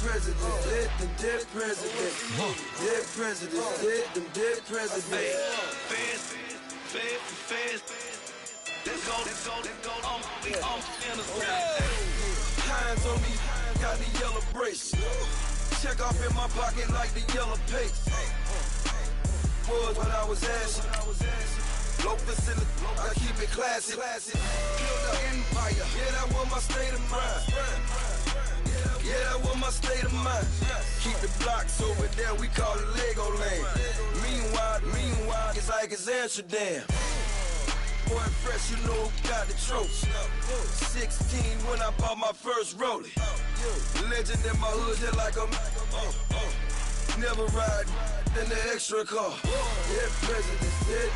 presidents, dead them dead presidents. Dead presidents, dead them dead presidents. Fast. Let's go. Hands on me, got the yellow brace. Check off in my pocket like the yellow paste. Was what I was asking. Low facility, I keep it classy. Build an empire, yeah, that was my state of mind. Yeah, that was my state of mind. Keep the blocks over there, we call it Lego land. Meanwhile, it's like it's Amsterdam. Boy, fresh, you know who got the trophy. 16 when I bought my first rollie. Legend in my hood, just like a never ride in the extra car. Dead presidents, dead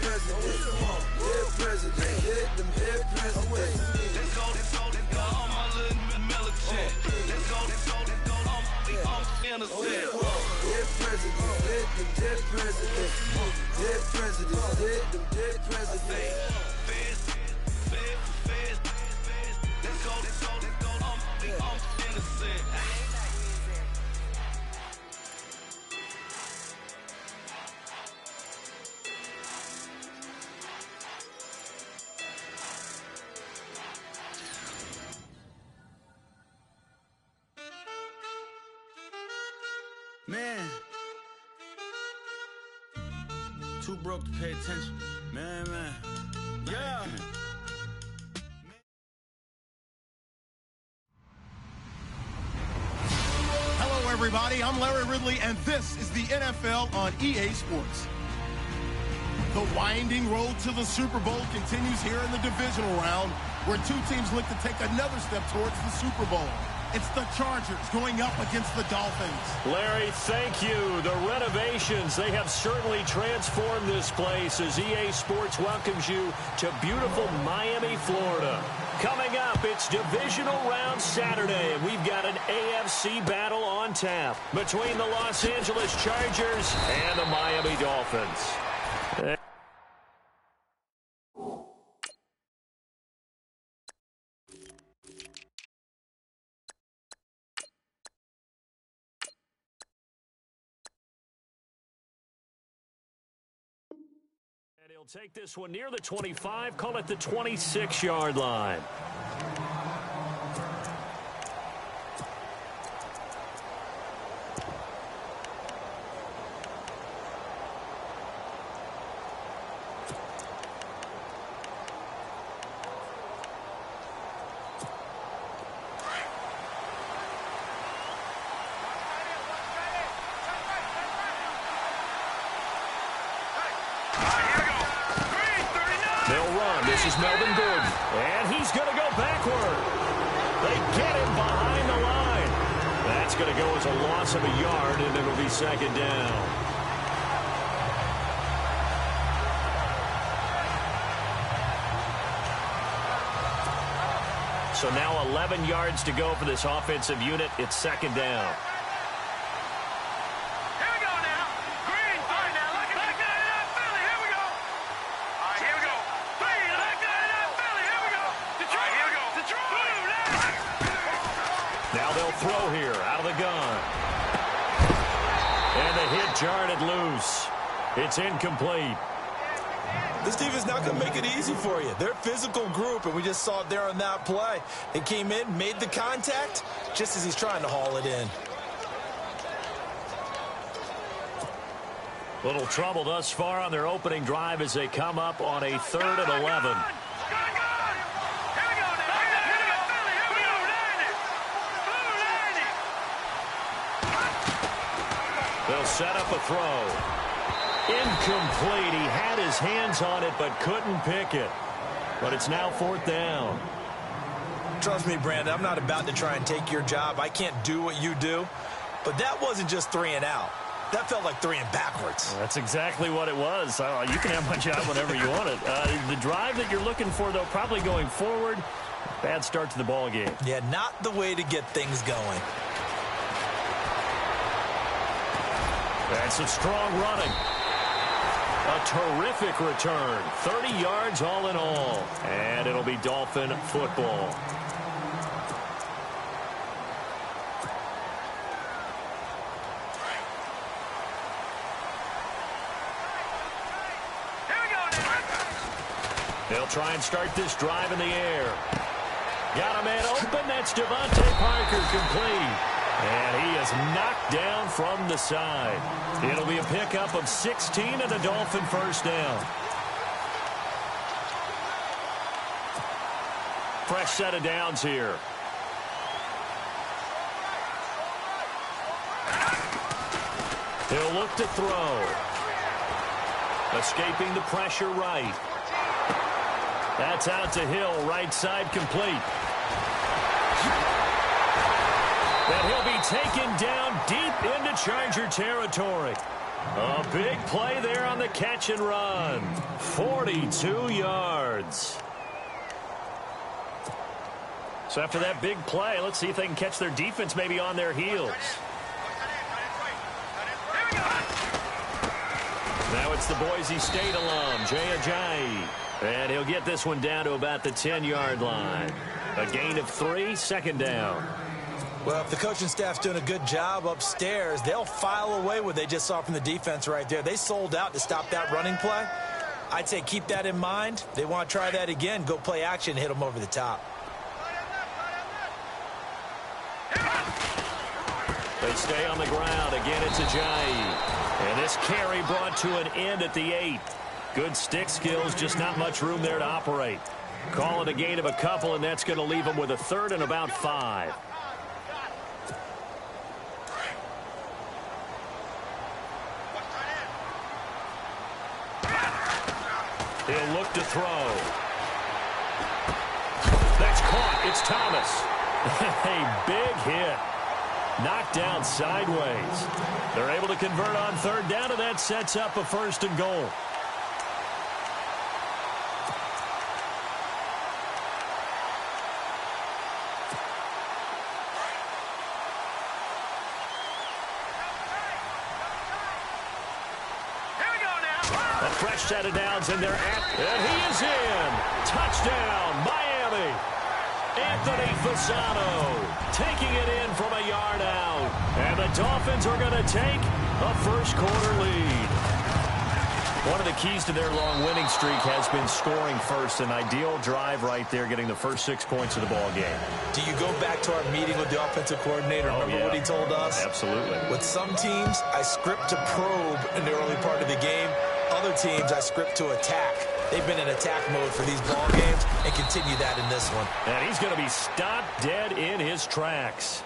presidents. Dead presidents, dead presidents. Let's go, all my little militant. Let's go, innocent. Dead presidents, dead presidents. Dead presidents, dead presidents. Let's go, innocent. Man, too broke to pay attention. Man. Yeah. Hello, everybody. I'm Larry Ridley, and this is the NFL on EA Sports. The winding road to the Super Bowl continues here in the divisional round, where two teams look to take another step towards the Super Bowl. It's the Chargers going up against the Dolphins. Larry, thank you. The renovations, they have certainly transformed this place as EA Sports welcomes you to beautiful Miami, Florida. Coming up, it's divisional round Saturday, and we've got an AFC battle on tap between the Los Angeles Chargers and the Miami Dolphins. He'll take this one near the 25, call it the 26-yard line. This is Melvin Gordon, and he's going to go backward. They get him behind the line. That's going to go as a loss of a yard, and it'll be second down. So now 11 yards to go for this offensive unit. It's second down. Throw here out of the gun. And the hit jarred loose. It's incomplete. This defense not going to make it easy for you. They're a physical group, and we just saw it there on that play. They came in, made the contact, just as he's trying to haul it in. Little trouble thus far on their opening drive as they come up on a 3rd and 11. They'll set up a throw. Incomplete. He had his hands on it but couldn't pick it. But it's now 4th down. Trust me, Brandon, I'm not about to try and take your job. I can't do what you do. But that wasn't just 3 and out. That felt like 3 and backwards. That's exactly what it was. You can have my job whenever you want it. The drive that you're looking for, though, probably going forward. Bad start to the ball game. Yeah, not the way to get things going. That's some strong running. A terrific return. 30 yards all in all. And it'll be Dolphin football. They'll try and start this drive in the air. Got a man open. That's Devontae Parker complete. And he is knocked down from the side. It'll be a pickup of 16 and a Dolphin first down. Fresh set of downs here. He'll look to throw. Escaping the pressure right. That's out to Hill, right side complete. And he'll be taken down deep into Charger territory. A big play there on the catch and run. 42 yards. So after that big play, let's see if they can catch their defense maybe on their heels. Now it's the Boise State alum, Jay Ajayi. And he'll get this one down to about the 10-yard line. A gain of 3, second down. Well, if the coaching staff's doing a good job upstairs, they'll file away what they just saw from the defense right there. They sold out to stop that running play. I'd say keep that in mind. They want to try that again. Go play action, hit them over the top. They stay on the ground. Again, it's Ajayi. And this carry brought to an end at the 8. Good stick skills, just not much room there to operate. Call it a gain of a couple, and that's going to leave them with a third and about 5. He'll look to throw. That's caught. It's Thomas. A big hit. Knocked down sideways. They're able to convert on third down, and that sets up a first and goal. A fresh set of downs, and they're at, and he is in. Touchdown, Miami. Anthony Fasano taking it in from a yard out. And the Dolphins are going to take a first-quarter lead. One of the keys to their long winning streak has been scoring first. An ideal drive right there, getting the first 6 points of the ball game. Do you go back to our meeting with the offensive coordinator? Remember what he told us? Absolutely. With some teams, I script to probe in the early part of the game. Other teams, I script to attack. They've been in attack mode for these ball games and continue that in this one. And he's going to be stopped dead in his tracks.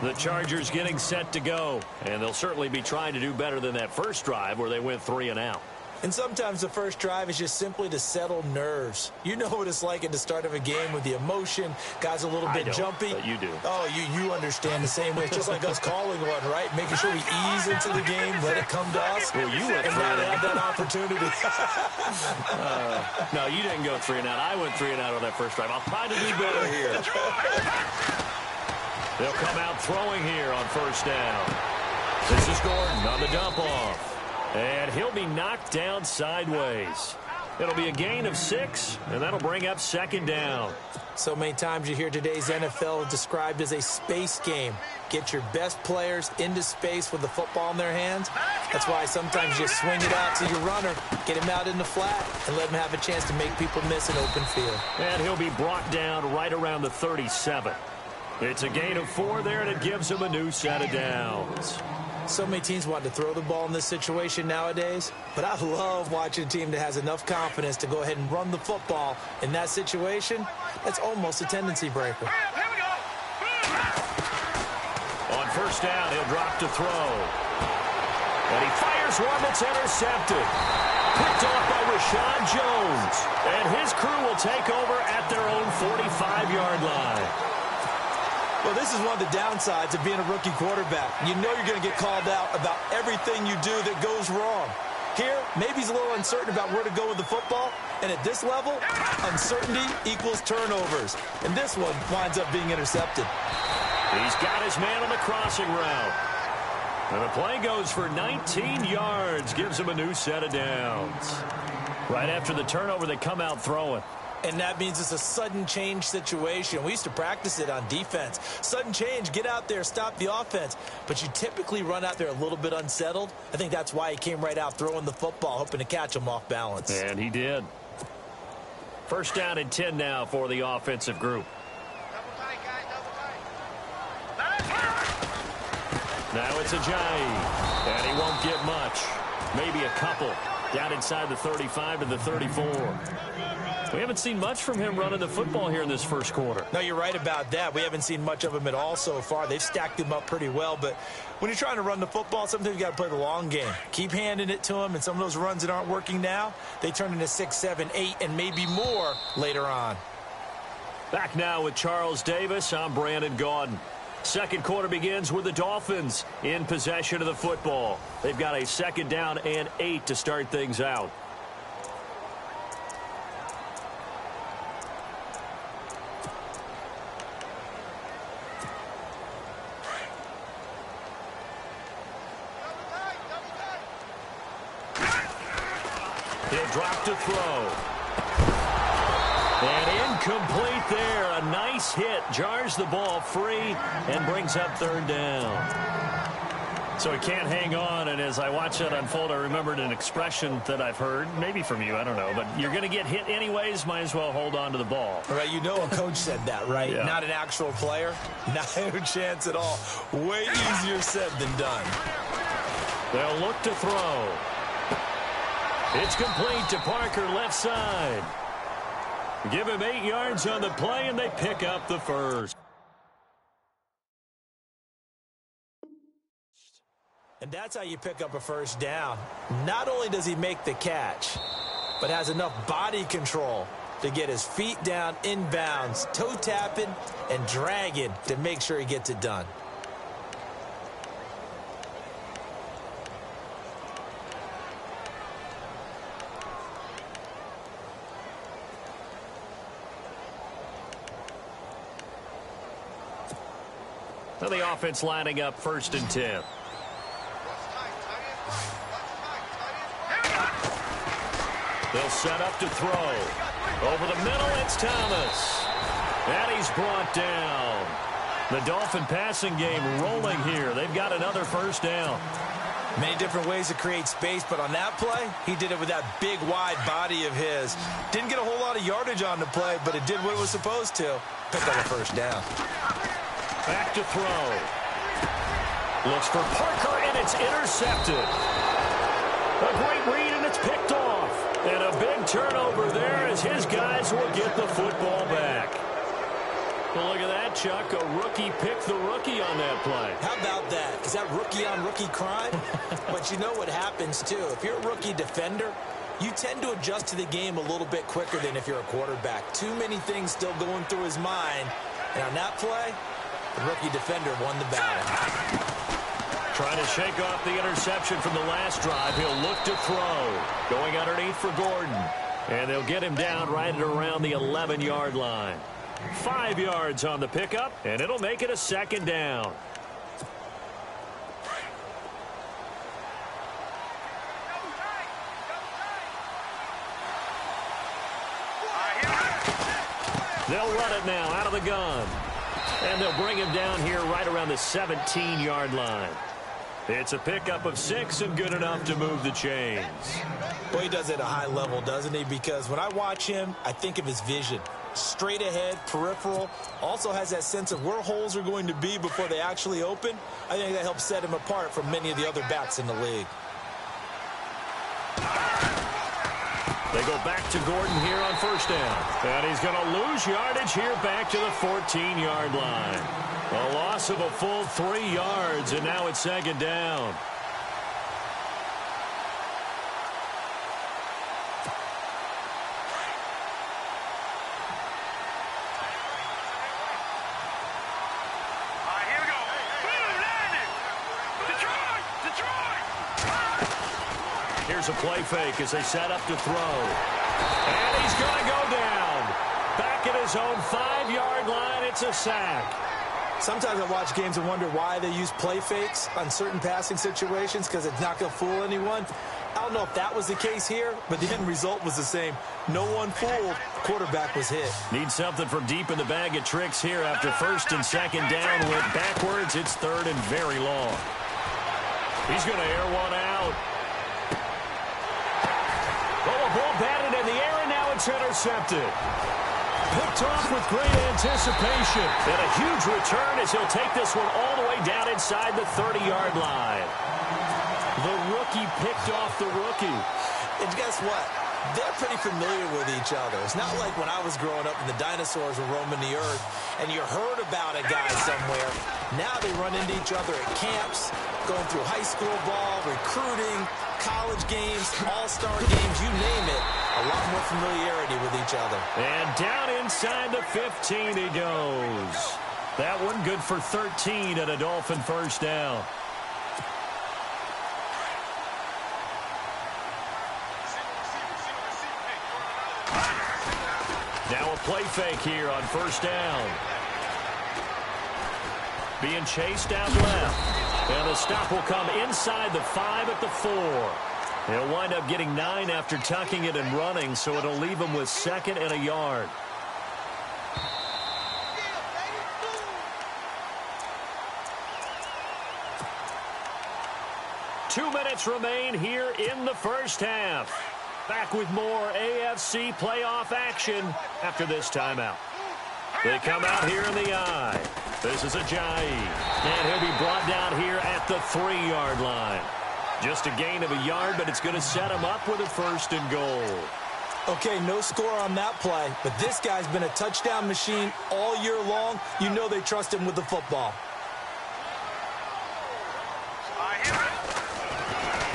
The Chargers getting set to go. And they'll certainly be trying to do better than that first drive where they went 3 and out. And sometimes the first drive is just simply to settle nerves. You know what it's like at the start of a game with the emotion. Guys a little bit jumpy. But you do. Oh, you understand the same way. It's just like us calling one, right? Making sure we ease into the game, let it come to us. Well, you went and not have that opportunity. No, you didn't go 3 and out. I went 3 and out on that first drive. I'll try to do better here. They'll come out throwing here on first down. This is Gordon on the dump off. And he'll be knocked down sideways. It'll be a gain of 6, and that'll bring up second down. So many times you hear today's NFL described as a space game. Get your best players into space with the football in their hands. That's why sometimes you swing it out to your runner, get him out in the flat, and let him have a chance to make people miss an open field. And he'll be brought down right around the 37. It's a gain of 4 there, and it gives him a new set of downs. So many teams want to throw the ball in this situation nowadays, but I love watching a team that has enough confidence to go ahead and run the football. In that situation, that's almost a tendency breaker. On first down, he'll drop to throw. And he fires one that's intercepted. Picked off by Rashawn Jones. And his crew will take over at their own 45-yard line. Well, this is one of the downsides of being a rookie quarterback. You know you're going to get called out about everything you do that goes wrong. Here, maybe he's a little uncertain about where to go with the football. And at this level, uncertainty equals turnovers. And this one winds up being intercepted. He's got his man on the crossing route. And the play goes for 19 yards, gives him a new set of downs. Right after the turnover, they come out throwing. And that means it's a sudden change situation. We used to practice it on defense. Sudden change, get out there, stop the offense. But you typically run out there a little bit unsettled. I think that's why he came right out throwing the football, hoping to catch him off balance. And he did. First down and 10 now for the offensive group. Now it's Ajayi, and he won't get much. Maybe a couple. Down inside the 35 to the 34. We haven't seen much from him running the football here in this first quarter. No, you're right about that. We haven't seen much of him at all so far. They've stacked him up pretty well, but when you're trying to run the football, sometimes you got to play the long game. Keep handing it to him, and some of those runs that aren't working now, they turn into 6, 7, 8, and maybe more later on. Back now with Charles Davis. I'm Brandon Gaudin. Second quarter begins with the Dolphins in possession of the football. They've got a second down and 8 to start things out. He'll drop to throw. And incomplete there. A nice hit. Jars the ball free and brings up third down. So he can't hang on, and as I watch that unfold, I remembered an expression that I've heard, maybe from you, I don't know, but you're going to get hit anyways, might as well hold on to the ball. Right, you know a coach said that, right? Yeah. Not an actual player. No chance at all. Way easier said than done. They'll look to throw. It's complete to Parker, left side. Give him 8 yards on the play, and they pick up the first. And that's how you pick up a first down. Not only does he make the catch, but has enough body control to get his feet down inbounds, toe tapping and dragging to make sure he gets it done. Now the offense lining up first and 10. They'll set up to throw. Over the middle, it's Thomas. And he's brought down. The Dolphin passing game rolling here. They've got another first down. Many different ways to create space, but on that play, he did it with that big, wide body of his. Didn't get a whole lot of yardage on the play, but it did what it was supposed to. Pick up a first down. Back to throw. Looks for Parker, and it's intercepted. A great read, and it's picked off. And a big turnover there as his guys will get the football back. Well, look at that, Chuck. A rookie picked the rookie on that play. How about that? Is that rookie-on-rookie crime? But you know what happens, too. If you're a rookie defender, you tend to adjust to the game a little bit quicker than if you're a quarterback. Too many things still going through his mind. And on that play, the rookie defender won the battle. Trying to shake off the interception from the last drive. He'll look to throw. Going underneath for Gordon. And they'll get him down right at around the 11-yard line. 5 yards on the pickup, and it'll make it a second down. They'll run it now out of the gun. And they'll bring him down here right around the 17-yard line. It's a pickup of 6 and good enough to move the chains. Boy, he does it at a high level, doesn't he? Because when I watch him, I think of his vision. Straight ahead, peripheral, also has that sense of where holes are going to be before they actually open. I think that helps set him apart from many of the other backs in the league. They go back to Gordon here on first down. And he's going to lose yardage here back to the 14-yard line. A loss of a full 3 yards, and now it's second down. Here's a play fake as they set up to throw. And he's going to go down. Back at his own 5-yard line, it's a sack. Sometimes I watch games and wonder why they use play fakes on certain passing situations, because it's not going to fool anyone. I don't know if that was the case here, but the end result was the same. No one fooled. Quarterback was hit. Need something from deep in the bag of tricks here after first and second down. Went backwards. It's third and very long. He's going to air one out. Oh, a ball batted in the air, and now it's It's intercepted. Picked off with great anticipation. And a huge return as he'll take this one all the way down inside the 30-yard line. The rookie picked off the rookie. And guess what? They're pretty familiar with each other. It's not like when I was growing up and the dinosaurs were roaming the earth and you heard about a guy somewhere. Now they run into each other at camps, going through high school ball, recruiting, college games, all-star games, you name it. A lot more familiarity with each other. And down inside the 15 he goes. That one good for 13 and a Dolphin first down. Now a play fake here on first down. Being chased out left. And the stop will come inside the 5 at the 4. He'll wind up getting 9 after tucking it and running, so it'll leave him with 2nd and a yard. Two minutes remain here in the first half. Back with more AFC playoff action after this timeout. They come out here in the I. This is Ajayi. And he'll be brought down here at the 3-yard line. Just a gain of a yard, but it's going to set him up with a 1st and goal. Okay, no score on that play, but this guy's been a touchdown machine all year long. You know they trust him with the football.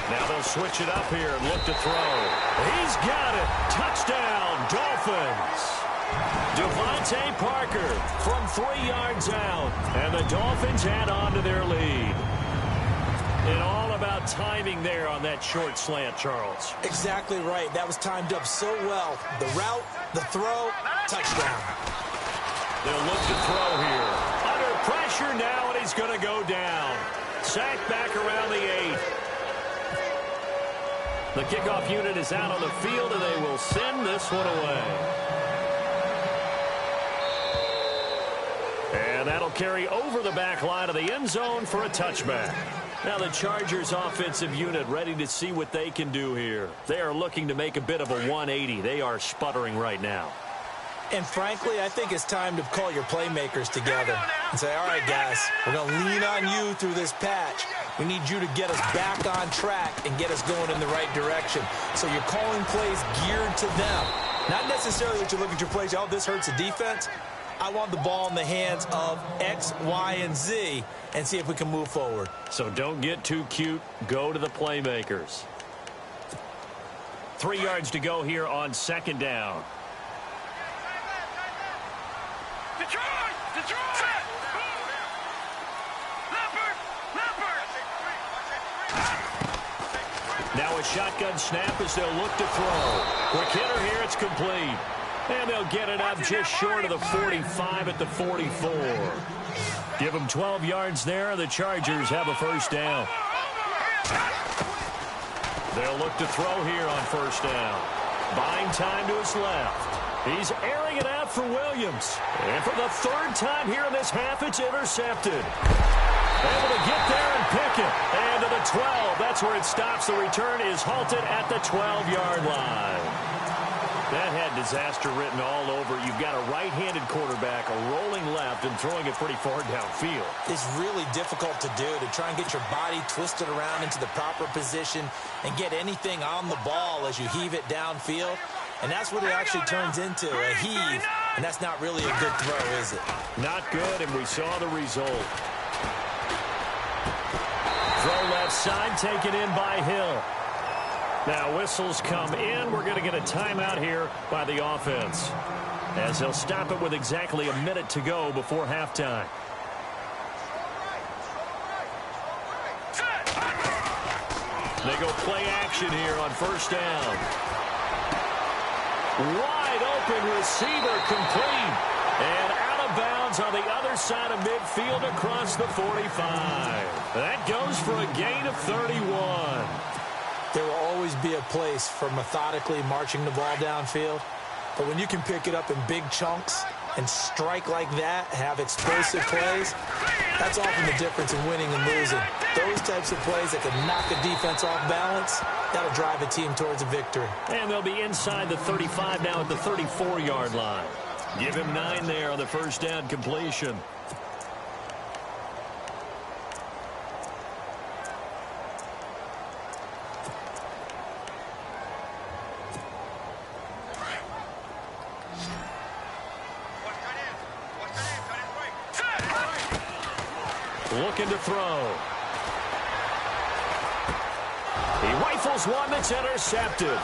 Now they'll switch it up here and look to throw. He's got it. Touchdown, Dolphins. Devontae Parker from 3 yards out. And the Dolphins add on to their lead. And all about timing there on that short slant, Charles. Exactly right. That was timed up so well. The route, the throw, touchdown. They'll look to throw here. Under pressure now, and he's going to go down. Sacked back around the 8. The kickoff unit is out on the field, and they will send this one away. And that'll carry over the back line of the end zone for a touchback. Now the Chargers offensive unit ready to see what they can do here. They are looking to make a bit of a 180. They are sputtering right now. And frankly, I think it's time to call your playmakers together and say, all right, guys, we're going to lean on you through this patch. We need you to get us back on track and get us going in the right direction. So you're calling plays geared to them. Not necessarily that you look at your plays, oh, this hurts the defense. I want the ball in the hands of X, Y, and Z and see if we can move forward. So don't get too cute. Go to the playmakers. 3 yards to go here on 2nd down. Now a shotgun snap as they'll look to throw. Quick hitter here, it's complete. And they'll get it up just short of the 45 at the 44. Give them 12 yards there. The Chargers have a first down. They'll look to throw here on first down. Buying time to his left. He's airing it out for Williams. And for the 3rd time here in this half, it's intercepted. Able to get there and pick it. And to the 12. That's where it stops. The return is halted at the 12-yard line. That had disaster written all over. You've got a right-handed quarterback, a rolling left, and throwing it pretty far downfield. It's really difficult to do, to try and get your body twisted around into the proper position and get anything on the ball as you heave it downfield. And that's what it actually turns into, a heave. And that's not really a good throw, is it? Not good, and we saw the result. Throw left side, taken in by Hill. Now whistles come in. We're going to get a timeout here by the offense, as they'll stop it with exactly a minute to go before halftime. They go play action here on first down. Wide open receiver, complete. And out of bounds on the other side of midfield across the 45. That goes for a gain of 31. There will always be a place for methodically marching the ball downfield. But when you can pick it up in big chunks and strike like that, have explosive plays, that's often the difference in winning and losing. Those types of plays that can knock a defense off balance, that'll drive a team towards a victory. And they'll be inside the 35 now at the 34-yard line. Give him 9 there on the first down completion. Looking to throw. He rifles one that's intercepted.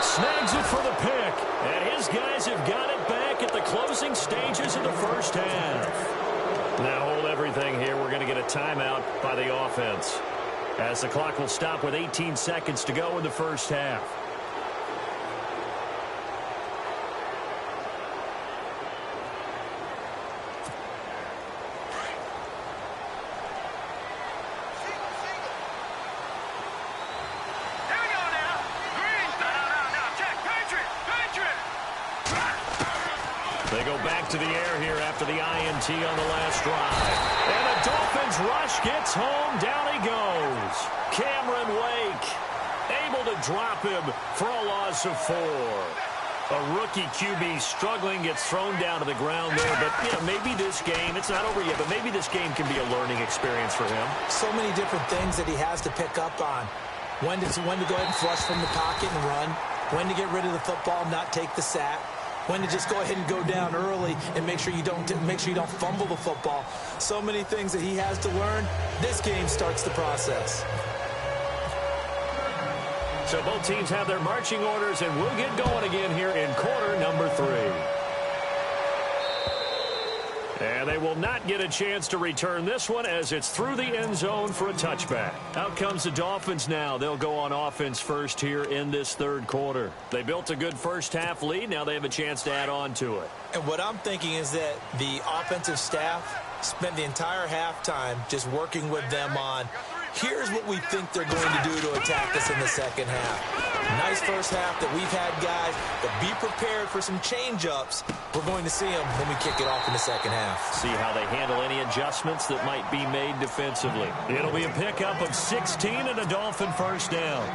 Snags it for the pick. And his guys have got it back at the closing stages of the first half. Now hold everything here. We're going to get a timeout by the offense, as the clock will stop with 18 seconds to go in the first half. They go back to the air here after the INT on the last drive. And the Dolphins rush gets home. Down he goes. Cameron Wake able to drop him for a loss of 4. A rookie QB struggling, gets thrown down to the ground there. But, you know, maybe this game, it's not over yet, but maybe this game can be a learning experience for him. So many different things that he has to pick up on. When to go ahead and flush from the pocket and run. When to get rid of the football and not take the sack. When to just go ahead and go down early and make sure you don't fumble the football. So many things that he has to learn. This game starts the process. So both teams have their marching orders, and we'll get going again here in quarter number 3. And they will not get a chance to return this one as it's through the end zone for a touchback. Out comes the Dolphins now. They'll go on offense first here in this third quarter. They built a good first half lead. Now they have a chance to add on to it. And what I'm thinking is that the offensive staff spent the entire halftime just working with them on, here's what we think they're going to do to attack us in the second half. Nice first half that we've had, guys, but be prepared for some change-ups. We're going to see them when we kick it off in the second half. See how they handle any adjustments that might be made defensively. It'll be a pickup of 16 and a Dolphin first down.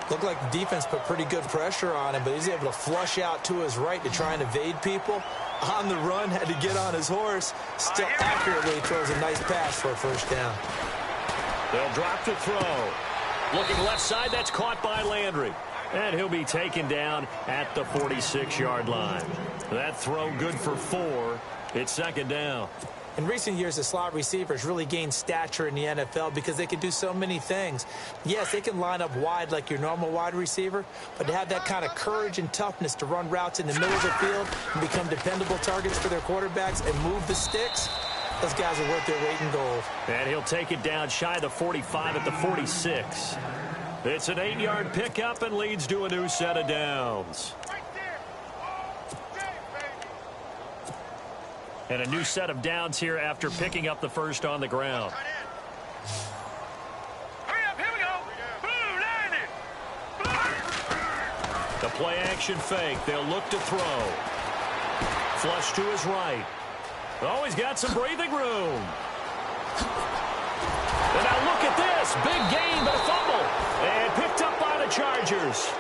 Looked like the defense put pretty good pressure on him, but he's able to flush out to his right to try and evade people. On the run, had to get on his horse. Still accurately throws a nice pass for a first down. They'll drop to throw. Looking left side, that's caught by Landry. And he'll be taken down at the 46-yard line. That throw good for 4. It's second down. In recent years, the slot receivers really gained stature in the NFL because they can do so many things. Yes, they can line up wide like your normal wide receiver, but to have that kind of courage and toughness to run routes in the middle of the field and become dependable targets for their quarterbacks and move the sticks, those guys are worth their weight in gold. And he'll take it down shy of the 45 at the 46. It's an 8-yard pickup and leads to a new set of downs. And a new set of downs here after picking up the first on the ground. Hurry up, here we go. Boom, The play action fake. They'll look to throw. Flush to his right. Oh, he's got some breathing room. And now look at this. Big gain, but a fumble. And picked up by the Chargers.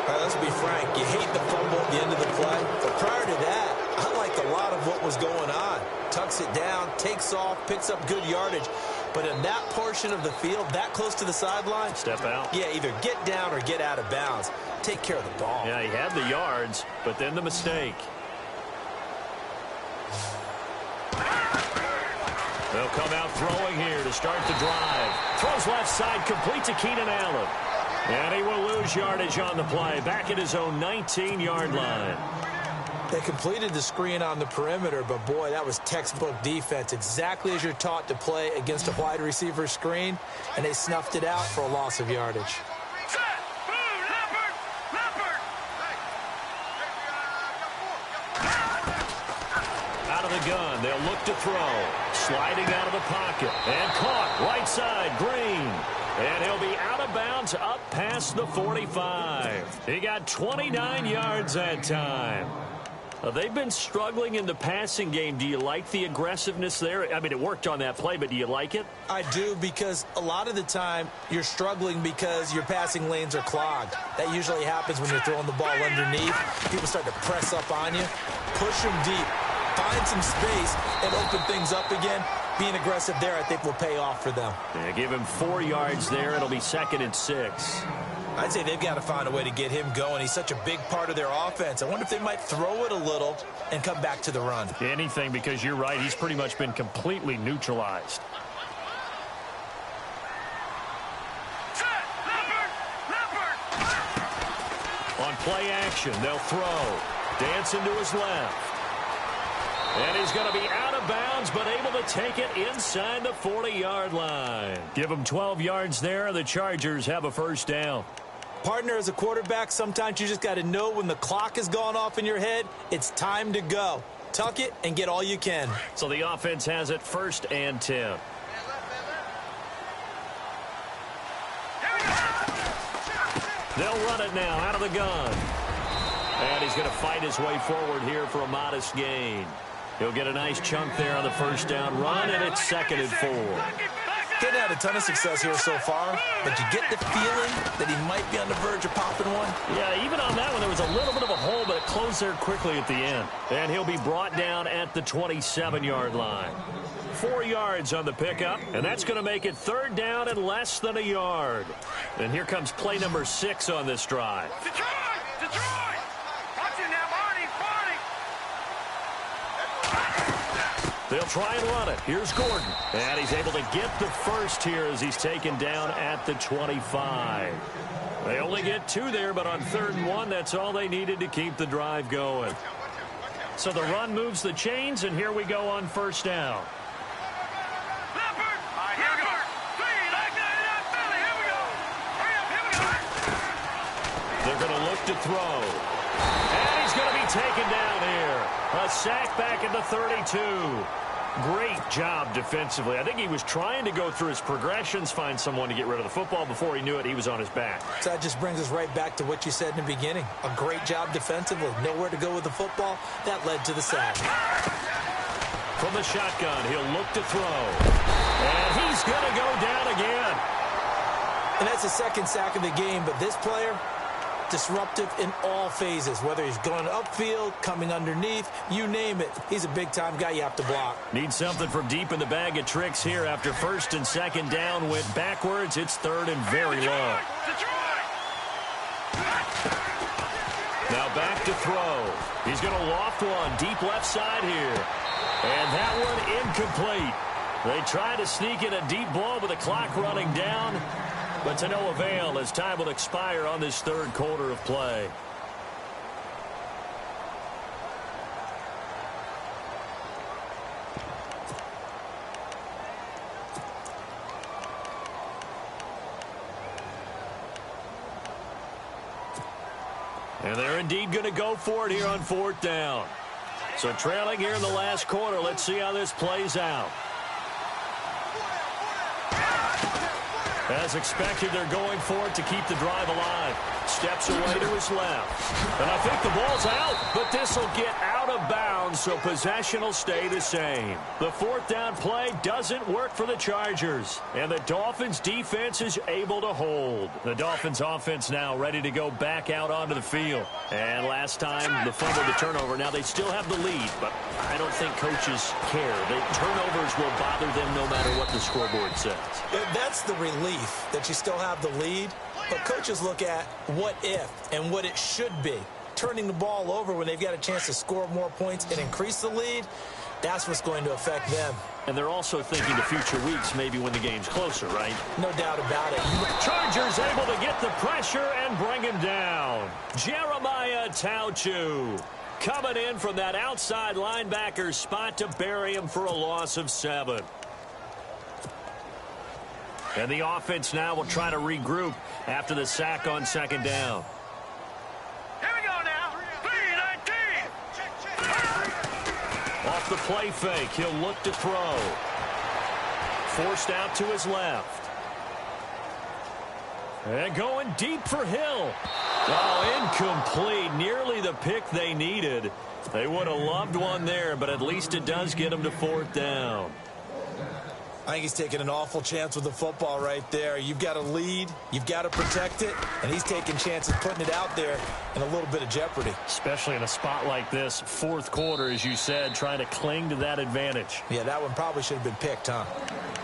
All right, let's be frank. You hate the fumble at the end of the play. But prior to that, I liked a lot of what was going on. Tucks it down, takes off, picks up good yardage. But in that portion of the field, that close to the sideline, step out. Yeah, either get down or get out of bounds. Take care of the ball. Yeah, he had the yards, but then the mistake. They'll come out throwing here to start the drive. Throws left side, complete to Keenan Allen. And he will lose yardage on the play, back at his own 19-yard line. They completed the screen on the perimeter, but boy, that was textbook defense. Exactly as you're taught to play against a wide receiver screen, and they snuffed it out for a loss of yardage. Out of the gun, they'll look to throw. Sliding out of the pocket. And caught right side, Green. And he'll be out of bounds up past the 45. He got 29 yards that time. They've been struggling in the passing game. Do you like the aggressiveness there? I mean, it worked on that play, but do you like it? I do, because a lot of the time you're struggling because your passing lanes are clogged. That usually happens when you're throwing the ball underneath. People start to press up on you, push them deep, find some space, and open things up again. Being aggressive there, I think, will pay off for them. Yeah, give him 4 yards there. It'll be 2nd and 6. I'd say they've got to find a way to get him going. He's such a big part of their offense. I wonder if they might throw it a little and come back to the run. Anything, because you're right. He's pretty much been completely neutralized. On play action, they'll throw. Dancing to his left. And he's going to be out of bounds, but able to take it inside the 40-yard line. Give him 12 yards there. The Chargers have a first down. Partner, as a quarterback, sometimes you just got to know when the clock has gone off in your head, it's time to go. Tuck it and get all you can. So the offense has it 1st and 10. They'll run it now out of the gun. And he's going to fight his way forward here for a modest gain. He'll get a nice chunk there on the first down run, and it's 2nd and 4. Hadn't had a ton of success here so far, but you get the feeling that he might be on the verge of popping one. Yeah, even on that one, there was a little bit of a hole, but it closed there quickly at the end. And he'll be brought down at the 27-yard line. 4 yards on the pickup, and that's going to make it 3rd down and less than a yard. And here comes play number 6 on this drive. Detroit! Watch it now, Barney! They'll try and run it. Here's Gordon. And he's able to get the first here as he's taken down at the 25. They only get 2 there, but on 3rd and 1, that's all they needed to keep the drive going. So the run moves the chains, and here we go on 1st down. They're going to look to throw. And he's going to be taken down here. A sack back at the 32. Great job defensively. I think he was trying to go through his progressions, find someone to get rid of the football. Before he knew it, he was on his back. So that just brings us right back to what you said in the beginning. A great job defensively. Nowhere to go with the football. That led to the sack. From the shotgun, he'll look to throw. And he's going to go down again. And that's the 2nd sack of the game, but this player, disruptive in all phases, whether he's going upfield, coming underneath, you name it. He's a big-time guy you have to block. Need something from deep in the bag of tricks here after 1st and 2nd down. Went backwards. It's 3rd and very long. Now back to throw. He's going to loft one deep left side here. And that one incomplete. They try to sneak in a deep ball with the clock running down, but to no avail as time will expire on this 3rd quarter of play. And they're indeed going to go for it here on 4th down. So trailing here in the last quarter, let's see how this plays out. As expected, they're going for it to keep the drive alive. Steps away to his left. And I think the ball's out, but this will get out of bounds, so possession will stay the same. The 4th down play doesn't work for the Chargers, and the Dolphins' defense is able to hold. The Dolphins' offense now ready to go back out onto the field. And last time, the fumble, the turnover. Now they still have the lead, but I don't think coaches care. The turnovers will bother them no matter what the scoreboard says. That's the relief, that you still have the lead. But coaches look at what if and what it should be. Turning the ball over when they've got a chance to score more points and increase the lead, that's what's going to affect them. And they're also thinking to future weeks, maybe when the game's closer, right? No doubt about it. Chargers able to get the pressure and bring him down. Jeremiah Tauchu coming in from that outside linebacker spot to bury him for a loss of 7. And the offense now will try to regroup after the sack on 2nd down. Here we go now. 3-19. Off the play fake, he'll look to throw. Forced out to his left. And going deep for Hill. Oh, incomplete. Nearly the pick they needed. They would have loved one there, but at least it does get them to 4th down. I think he's taking an awful chance with the football right there. You've got to lead, you've got to protect it, and he's taking chances putting it out there in a little bit of jeopardy. Especially in a spot like this, 4th quarter, as you said, trying to cling to that advantage. Yeah, that one probably should have been picked, huh?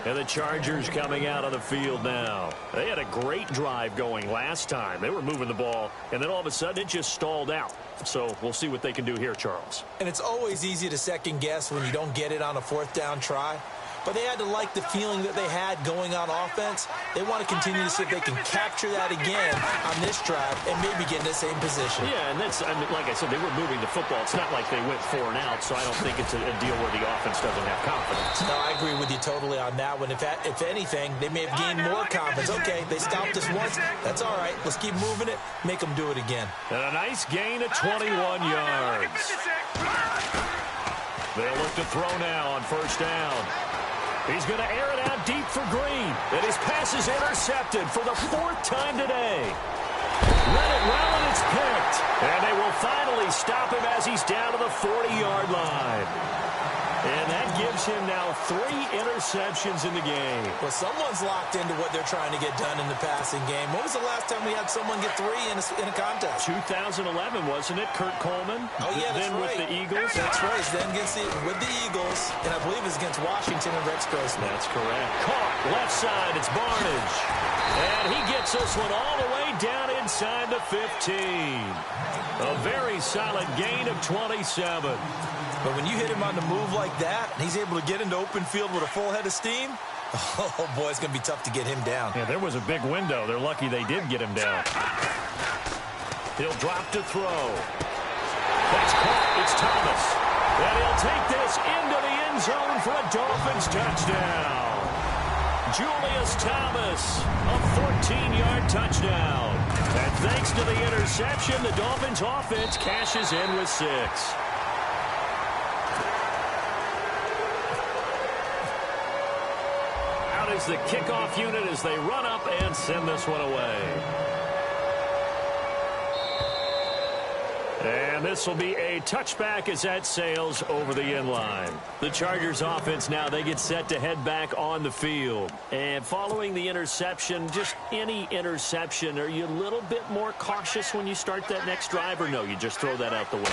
And the Chargers coming out on the field now. They had a great drive going last time. They were moving the ball, and then all of a sudden it just stalled out. So we'll see what they can do here, Charles. And it's always easy to second guess when you don't get it on a 4th down try. But they had to like the feeling that they had going on offense. They want to continue to see if they can capture that again on this drive and maybe get in the same position. Yeah, and that's, I mean, like I said, they were moving the football. It's not like they went 4 and out, so I don't think it's a deal where the offense doesn't have confidence. No, I agree with you totally on that one. If anything, they may have gained more confidence. Okay, they stopped us once. That's all right. Let's keep moving it. Make them do it again. And a nice gain of 21 yards. They'll look to throw now on 1st down. He's going to air it out deep for Green. And his pass is intercepted for the 4th time today. Let it well, and it's picked. And they will finally stop him as he's down to the 40-yard line. And that gives him now 3 interceptions in the game. Well, someone's locked into what they're trying to get done in the passing game. When was the last time we had someone get 3 in a contest? 2011, wasn't it? Kurt Coleman? Oh, yeah, that's then right. With the Eagles? That's right. Then with the Eagles, and I believe it's against Washington and Rex Grossman. That's correct. Caught left side. It's Barnage. And he gets this one all the way down inside the 15. A very solid gain of 27. But when you hit him on the move like that, and he's able to get into open field with a full head of steam, oh, boy, it's going to be tough to get him down. Yeah, there was a big window. They're lucky they did get him down. He'll drop to throw. That's caught. It's Thomas. And he'll take this into the end zone for a Dolphins touchdown. Julius Thomas, a 14-yard touchdown. And thanks to the interception, the Dolphins offense cashes in with 6. Is the kickoff unit as they run up and send this one away. And this will be a touchback as that sails over the end line. The Chargers offense now, they get set to head back on the field. And following the interception, just any interception, are you a little bit more cautious when you start that next drive, or no, you just throw that out the window?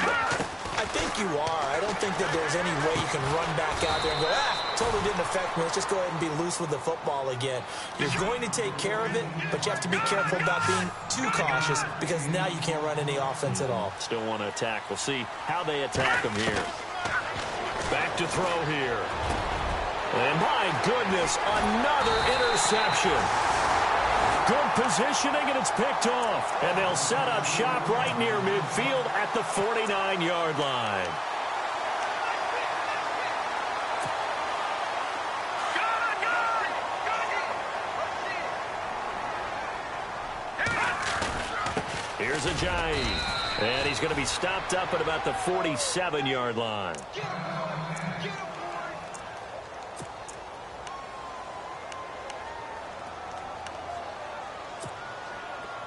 I think you are. I don't think that there's any way you can run back out there and go, totally didn't affect me. Let's just go ahead and be loose with the football again. You're going to take care of it, but you have to be careful about being too cautious because now you can't run any offense at all. Still want to attack. We'll see how they attack them here. Back to throw here. And my goodness, another interception. Good positioning, and it's picked off. And they'll set up shop right near midfield at the 49-yard line. Here's Ajayi. And he's going to be stopped up at about the 47-yard line.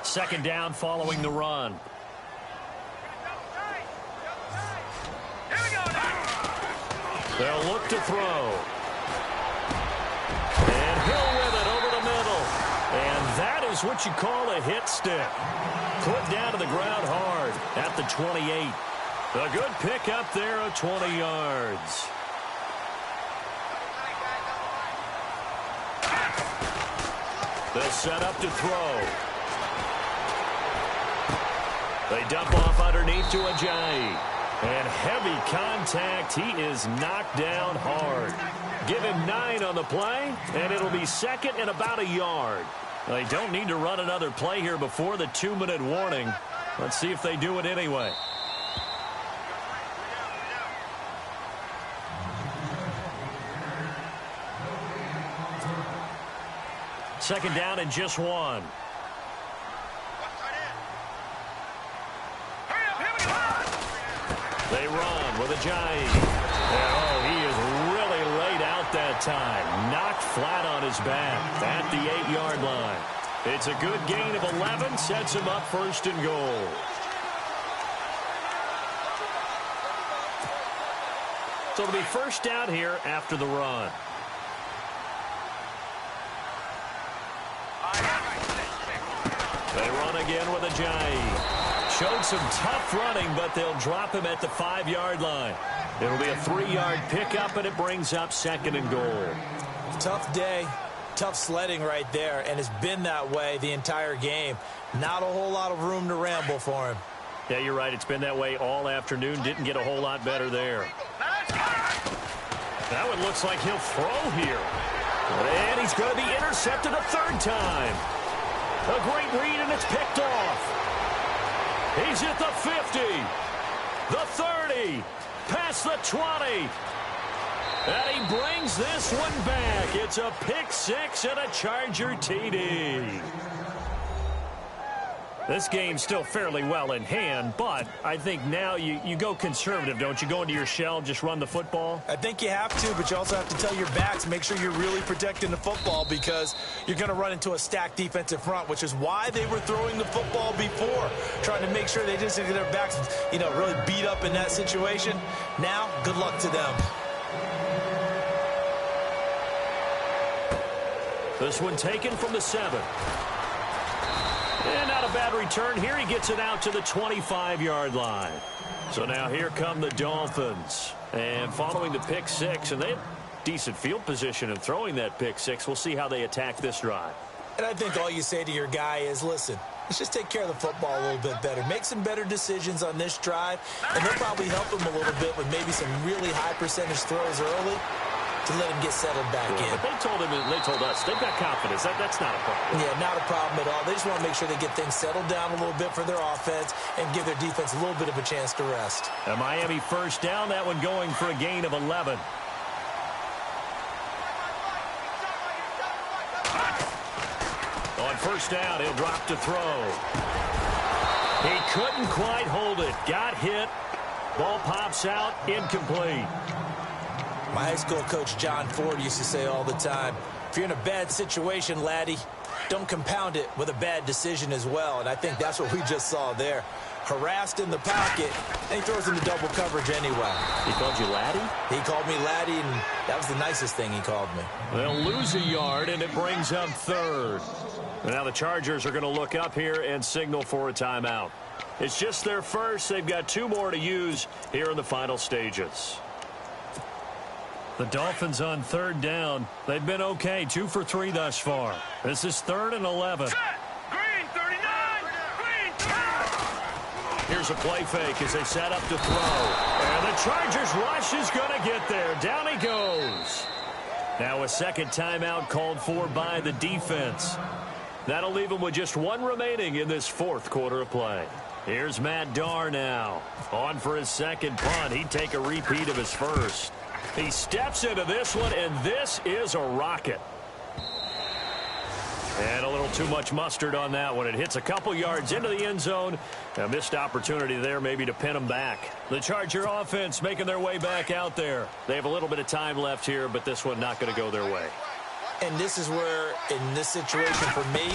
Second down following the run. They'll look to throw. And Hill with it over the middle. And that is what you call a hit stick. Put down to the ground hard at the 28. A good pick up there of 20 yards. They'll set up to throw. They dump off underneath to Ajayi. And heavy contact. He is knocked down hard. Give him 9 on the play, and it'll be second and about a yard. They don't need to run another play here before the 2-minute warning. Let's see if they do it anyway. Second down and just 1. They run with Ajayi. Oh, he is really laid out that time. Knocked flat on his back at the 8-yard line. It's a good gain of 11. Sets him up first and goal. So it'll be first down here after the run. They run again with Ajayi. Showed some tough running, but they'll drop him at the 5-yard line. It'll be a 3-yard pickup, and it brings up 2nd and goal. Tough day, tough sledding right there, and it's been that way the entire game. Not a whole lot of room to ramble for him. Yeah, you're right. It's been that way all afternoon. Didn't get a whole lot better there. That one looks like he'll throw here. And he's going to be intercepted a 3rd time. A great read, and it's picked off. He's at the 50, the 30, past the 20. And he brings this one back. It's a pick 6 and a Charger TD. This game's still fairly well in hand, but I think now you go conservative, don't you? Go into your shell, just run the football? I think you have to, but you also have to tell your backs, make sure you're really protecting the football because you're going to run into a stacked defensive front, which is why they were throwing the football before, trying to make sure they just get their backs, really beat up in that situation. Now, good luck to them. This one taken from the 7. And not a bad return here. He gets it out to the 25-yard line. So now here come the Dolphins. And following the pick 6, and they have decent field position in throwing that pick 6. We'll see how they attack this drive. And I think all you say to your guy is, listen, let's just take care of the football a little bit better. Make some better decisions on this drive, and they'll probably help him a little bit with maybe some really high percentage throws early to let him get settled back in. But they told him, and they told us, they've got confidence. That's not a problem. Yeah, not a problem at all. They just want to make sure they get things settled down a little bit for their offense and give their defense a little bit of a chance to rest. A Miami first down, that one going for a gain of 11. On first down, he'll drop to throw. He couldn't quite hold it. Got hit. Ball pops out, incomplete. My high school coach, John Ford, used to say all the time, if you're in a bad situation, laddie, don't compound it with a bad decision as well. And I think that's what we just saw there. Harassed in the pocket, and he throws into double coverage anyway. He called you laddie? He called me laddie, and that was the nicest thing he called me. They'll lose a yard, and it brings up 3rd. And now the Chargers are going to look up here and signal for a timeout. It's just their first. They've got 2 more to use here in the final stages. The Dolphins on 3rd down. They've been okay, 2 for 3 thus far. This is 3rd and 11. Set. Green 39. Green 30. Here's a play fake as they set up to throw. And the Chargers rush is going to get there. Down he goes. Now a second timeout called for by the defense. That'll leave him with just 1 remaining in this 4th quarter of play. Here's Matt Darr now. On for his second punt. He'd take a repeat of his first. He steps into this one, and this is a rocket. And a little too much mustard on that one. It hits a couple yards into the end zone. A missed opportunity there maybe to pin him back. The Charger offense making their way back out there. They have a little bit of time left here, but this one not going to go their way. And this is where, in this situation for me,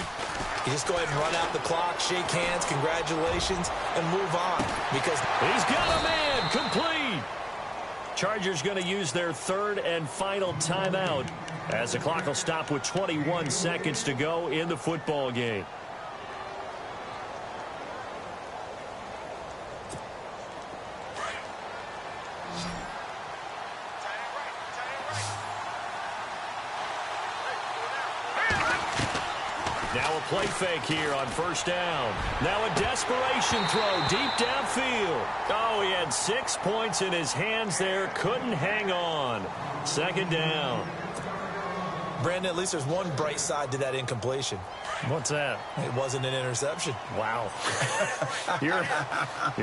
you just go ahead and run out the clock, shake hands, congratulations, and move on. Because he's got a man, complete. Chargers going to use their 3rd and final timeout as the clock will stop with 21 seconds to go in the football game. Now a play fake here on first down. Now a desperation throw deep downfield. Oh, he had 6 points in his hands there. Couldn't hang on. 2nd down. Brandon, at least there's one bright side to that incompletion. What's that? It wasn't an interception. Wow. You're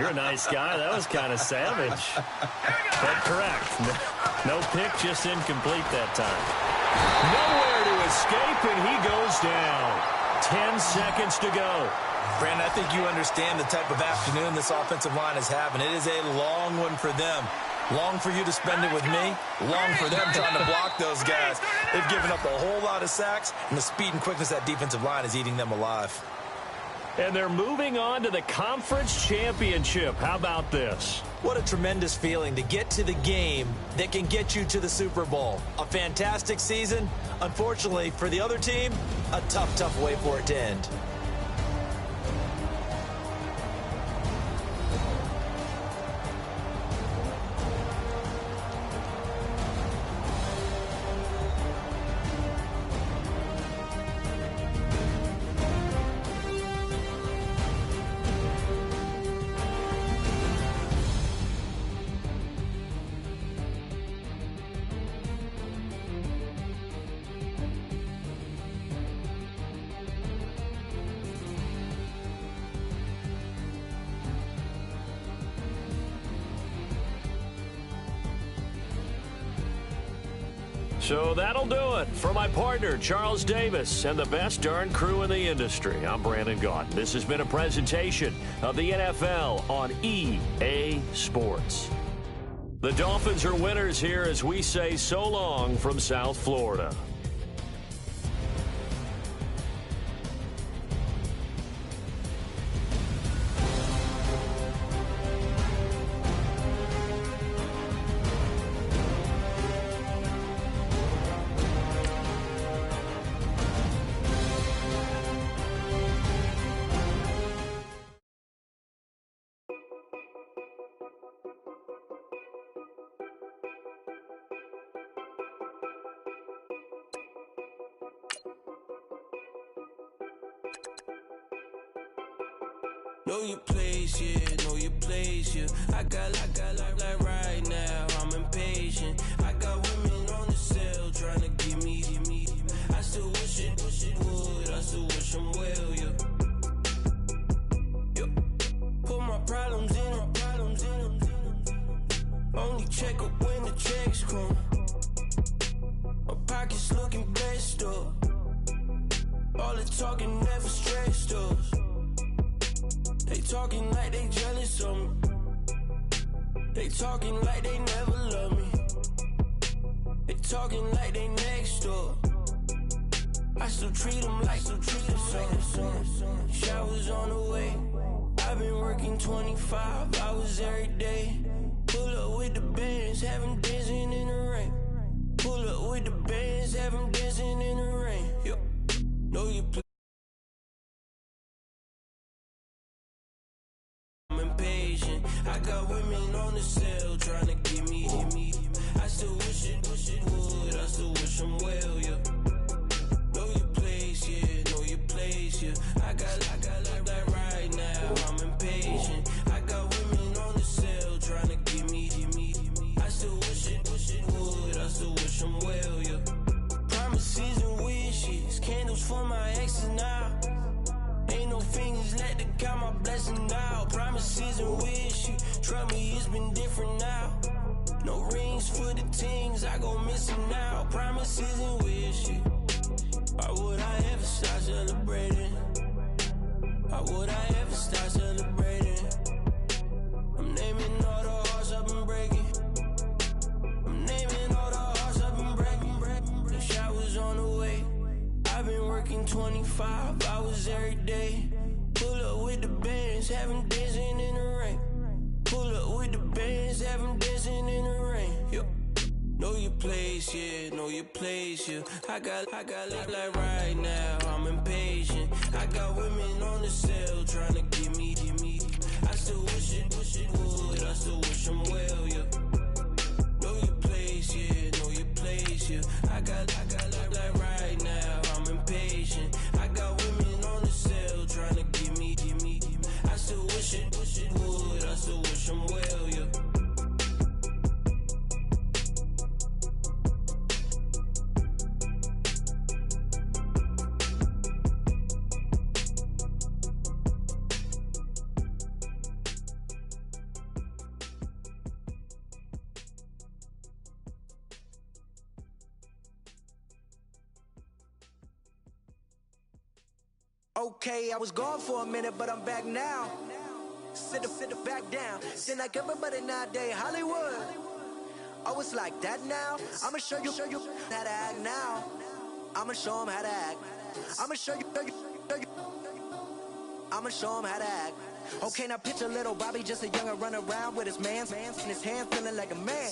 a nice guy. That was kind of savage. But correct. No pick, just incomplete that time. Nowhere to escape, and he goes down. 10 seconds to go. Brandon, I think you understand the type of afternoon this offensive line is having. It is a long one for them. Long for you to spend it with me. Long for them trying to block those guys. They've given up a whole lot of sacks, and the speed and quickness of that defensive line is eating them alive. And they're moving on to the conference championship. How about this? What a tremendous feeling to get to the game that can get you to the Super Bowl. A fantastic season. Unfortunately, for the other team, a tough, tough way for it to end. So that'll do it. For my partner, Charles Davis, and the best darn crew in the industry, I'm Brandon Gaudin. This has been a presentation of the NFL on EA Sports. The Dolphins are winners here as we say so long from South Florida. Know your place, yeah, know your place, yeah. I got like right now, I'm impatient. I got women on the cell trying to give me. I still wish it would, I still wish them well, yeah. Put my problems in. Only check up when the checks come. My pockets looking blessed up. All the talking never stressed us. They talking like they jealous of me. They talking like they never love me. They talking like they next door. I still treat them like some. Showers on the way. I've been working 25 hours every day. Pull up with the bands, have them dancing in the rain. Pull up with the bands, have them dancing in the rain. Yo, know you play. I'm impatient. I got women on the cell trying to give me. I still wish it would. I still wish them well, yeah. Know your place, yeah. Know your place, yeah. I got like right now. I'm impatient. I got women on the cell trying to give me. I still wish it would. I still wish them well, yeah. Promises and wishes, candles for my exes now. Ain't no fingers let to count my blessing now. Promises and wishes, trust me, it's been different now. No rings for the things I go missing now. Promises and wishes. Why would I ever start celebrating? Why would I ever start celebrating? I'm naming all the hearts I've been breaking. I'm naming all the hearts I've been breaking. The showers on the way. I've been working 25 hours every day. Pull up with the bands, have them dancing in the rain. Pull up with the bands, have them dancing in the rain. Yo, know your place, yeah, know your place, yeah. I got like right now, I'm impatient. I got women on the cell trying to give me. I still wish it would, I still wish them well, yeah. Know your place, yeah, know your place, yeah. I got like right now, I'm impatient. I got women on the cell trying to give me. I still wish it would, I still wish them well, yeah. Okay, I was gone for a minute, but I'm back now. Sit back down. Then like everybody nowadays, Hollywood. Oh, it's like that now. I'ma show you how to act now. I'ma show them how to act. I'ma show you. I'ma show them how to act. Okay, now picture little Bobby, just a younger run around with his man's in his hand, feeling like a man.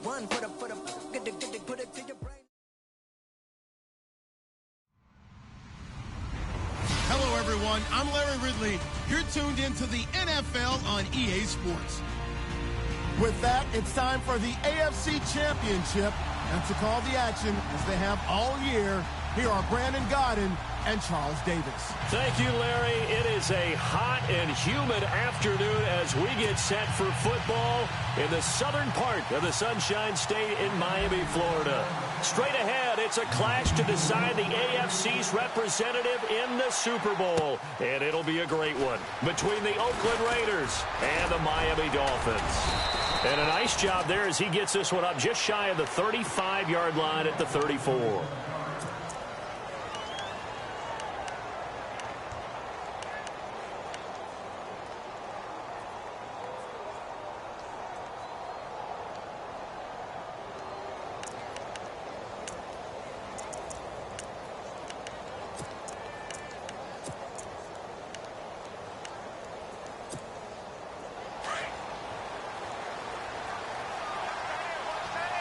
Run for the put it to your brain. Hello, everyone. I'm Larry Ridley. You're tuned into the NFL on EA Sports. With that, it's time for the AFC Championship. And to call the action, as they have all year, here are Brandon Godden and Charles Davis. Thank you, Larry. It is a hot and humid afternoon as we get set for football in the southern part of the Sunshine State in Miami, Florida. Straight ahead, it's a clash to decide the AFC's representative in the Super Bowl. And it'll be a great one between the Oakland Raiders and the Miami Dolphins. And a nice job there as he gets this one up just shy of the 35-yard line at the 34.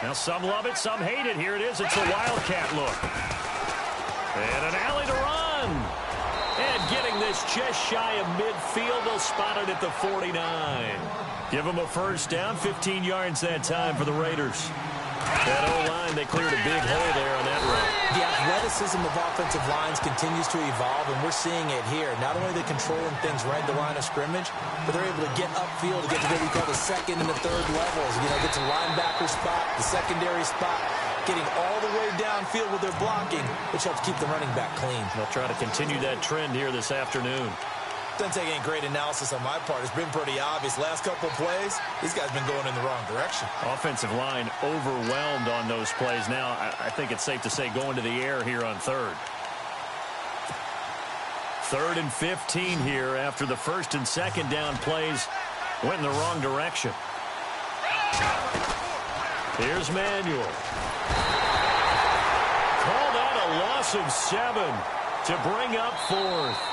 Now, some love it, some hate it. Here it is. It's a Wildcat look. And an alley to run. And getting this just shy of midfield. They'll spot it at the 49. Give them a first down. 15 yards that time for the Raiders. That O-line, they cleared a big hole there on that run. The athleticism of offensive lines continues to evolve, and we're seeing it here. Not only are they controlling things right at the line of scrimmage, but they're able to get upfield to get to what we call the second and the third levels. You know, get to linebacker spot, the secondary spot, getting all the way downfield with their blocking, which helps keep the running back clean. They'll try to continue that trend here this afternoon. Doesn't take any great analysis on my part. It's been pretty obvious. Last couple of plays, these guys been going in the wrong direction. Offensive line overwhelmed on those plays. Now, I think it's safe to say going to the air here on third. 3rd and 15 here after the first and second down plays went in the wrong direction. Here's Manuel. Called out a loss of 7 to bring up 4th.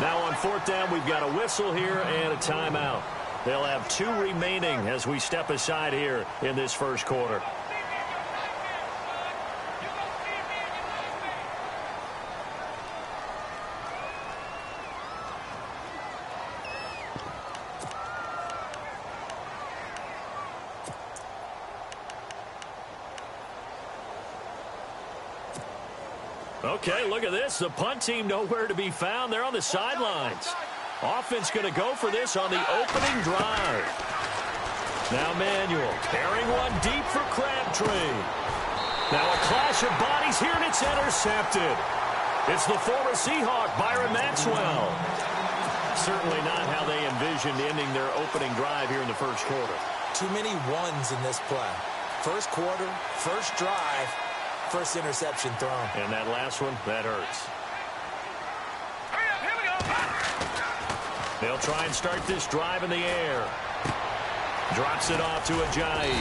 Now on 4th down, we've got a whistle here and a timeout. They'll have 2 remaining as we step aside here in this first quarter. Okay, look at this. The punt team nowhere to be found. They're on the sidelines. Offense going to go for this on the opening drive. Now Manuel carrying one deep for Crabtree. Now a clash of bodies here, and it's intercepted. It's the former Seahawk, Byron Maxwell. Certainly not how they envisioned ending their opening drive here in the first quarter. Too many ones in this play. First quarter, first drive, first interception thrown. And that last one, that hurts. Here we go. They'll try and start this drive in the air. Drops it off to Ajayi.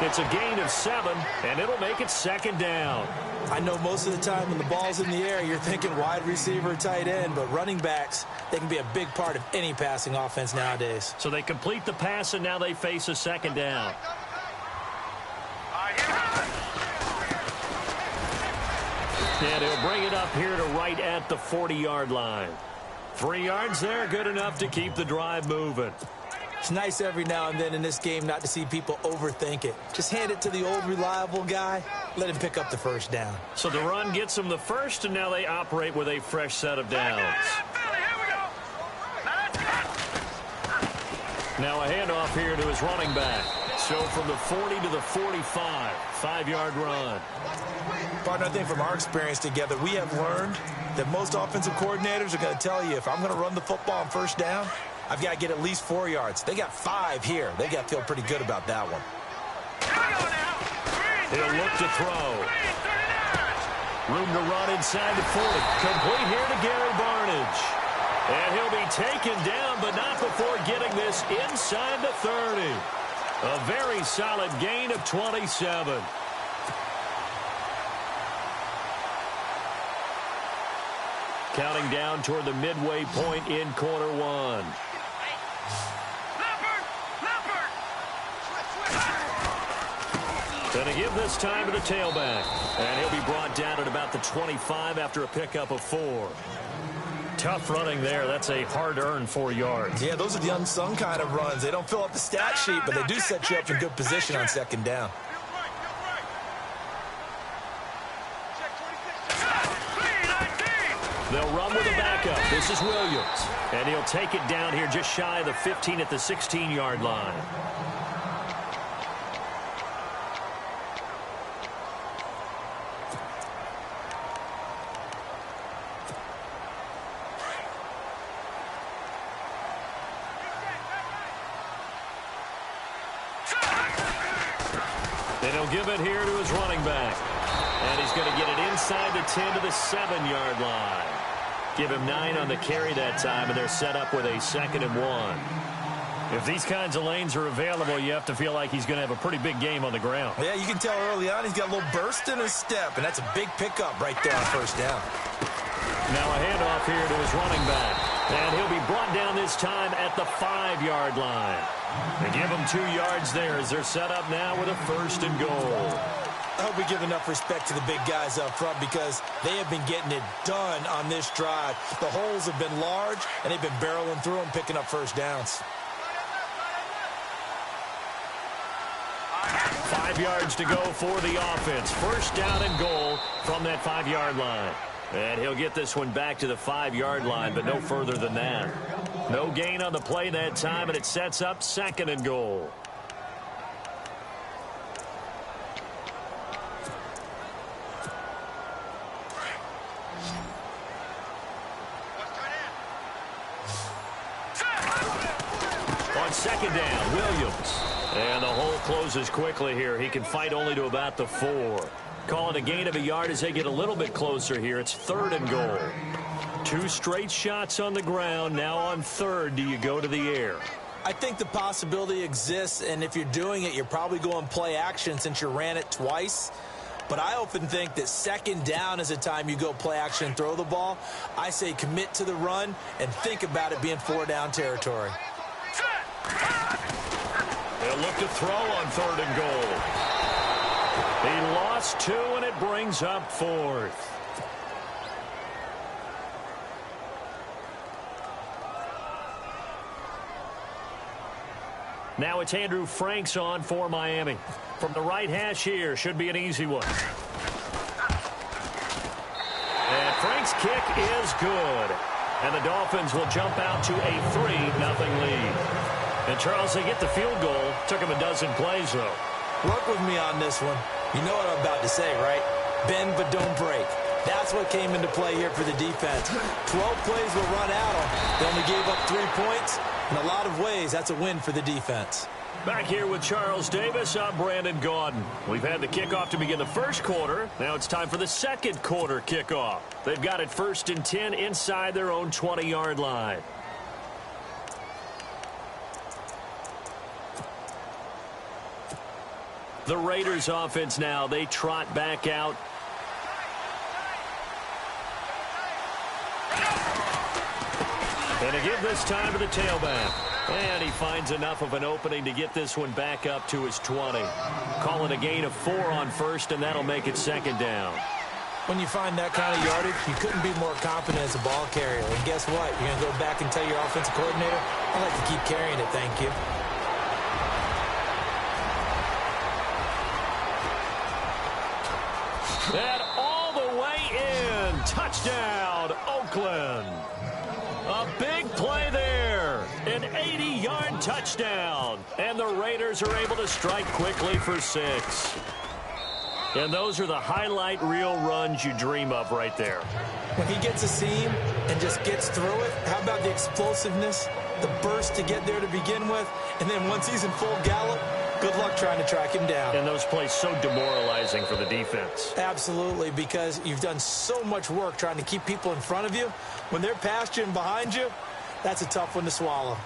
It's a gain of 7, and it'll make it 2nd down. I know most of the time when the ball's in the air, you're thinking wide receiver, tight end, but running backs, they can be a big part of any passing offense nowadays. So they complete the pass, and now they face a 2nd down. And he'll bring it up here to right at the 40-yard line. 3 yards there, good enough to keep the drive moving. It's nice every now and then in this game not to see people overthink it. Just hand it to the old reliable guy, let him pick up the first down. So the run gets them the first, and now they operate with a fresh set of downs. Now a handoff here to his running back. So from the 40 to the 45, 5-yard run. Partner, I think from our experience together, we have learned that most offensive coordinators are going to tell you, if I'm going to run the football on first down, I've got to get at least 4 yards. They got 5 here. They got to feel pretty good about that one. He'll look to throw. Room to run inside the 40. Complete here to Gary Barnage. And he'll be taken down, but not before getting this inside the 30. A very solid gain of 27. Counting down toward the midway point in quarter one. Going to give this time to the tailback. And he'll be brought down at about the 25 after a pickup of 4. Tough running there. That's a hard-earned 4 yards. Yeah, those are the unsung kind of runs. They don't fill up the stat sheet, but they do set you up in good position on second down. They'll run with a backup. This is Williams. And he'll take it down here just shy of the 15 at the 16-yard line. And he'll give it here to his running back. And he's going to get it inside the 10 to the 7-yard line. Give him 9 on the carry that time, and they're set up with a 2nd and 1. If these kinds of lanes are available, you have to feel like he's going to have a pretty big game on the ground. Yeah, you can tell early on he's got a little burst in his step, and that's a big pickup right there on first down. Now a handoff here to his running back. And he'll be brought down this time at the 5-yard line. They give him 2 yards there as they're set up now with a 1st and goal. I hope we give enough respect to the big guys up front because they have been getting it done on this drive. The holes have been large, and they've been barreling through them, picking up first downs. 5 yards to go for the offense. 1st down and goal from that 5-yard line. And he'll get this one back to the 5-yard line, but no further than that. No gain on the play that time, and it sets up 2nd and goal. On 2nd down, Williams. And the hole closes quickly here. He can fight only to about the 4. Calling a gain of a yard as they get a little bit closer here. It's 3rd and goal. 2 straight shots on the ground. Now on 3rd, do you go to the air? I think the possibility exists, and if you're doing it, you're probably going play action since you ran it twice. But I often think that 2nd down is the time you go play action and throw the ball. I say commit to the run and think about it being 4-down territory. They'll look to throw on 3rd and goal. He lost 2, and it brings up 4th. Now it's Andrew Franks on for Miami. From the right hash here, should be an easy one. And Franks' kick is good. And the Dolphins will jump out to a 3-0 lead. And Charles, they get the field goal. Took him a dozen plays, though. Work with me on this one. You know what I'm about to say, right? Bend but don't break. That's what came into play here for the defense. 12 plays were run out on. They only gave up 3 points. In a lot of ways, that's a win for the defense. Back here with Charles Davis, I'm Brandon Gaudin. We've had the kickoff to begin the 1st quarter. Now it's time for the 2nd quarter kickoff. They've got it 1st and 10 inside their own 20-yard line. The Raiders offense now, they trot back out. And to give this time to the tailback. And he finds enough of an opening to get this one back up to his 20. Call it a gain of 4 on 1st, and that'll make it 2nd down. When you find that kind of yardage, you couldn't be more confident as a ball carrier. And guess what? You're going to go back and tell your offensive coordinator, I'd like to keep carrying it, thank you. And all the way in. Touchdown, Oakland. A big play there. An 80-yard touchdown. And the Raiders are able to strike quickly for 6. And those are the highlight reel runs you dream of right there. When he gets a seam and just gets through it, how about the explosiveness, the burst to get there to begin with, and then once he's in full gallop, good luck trying to track him down. And those plays so demoralizing for the defense. Absolutely, because you've done so much work trying to keep people in front of you. When they're past you and behind you, that's a tough one to swallow.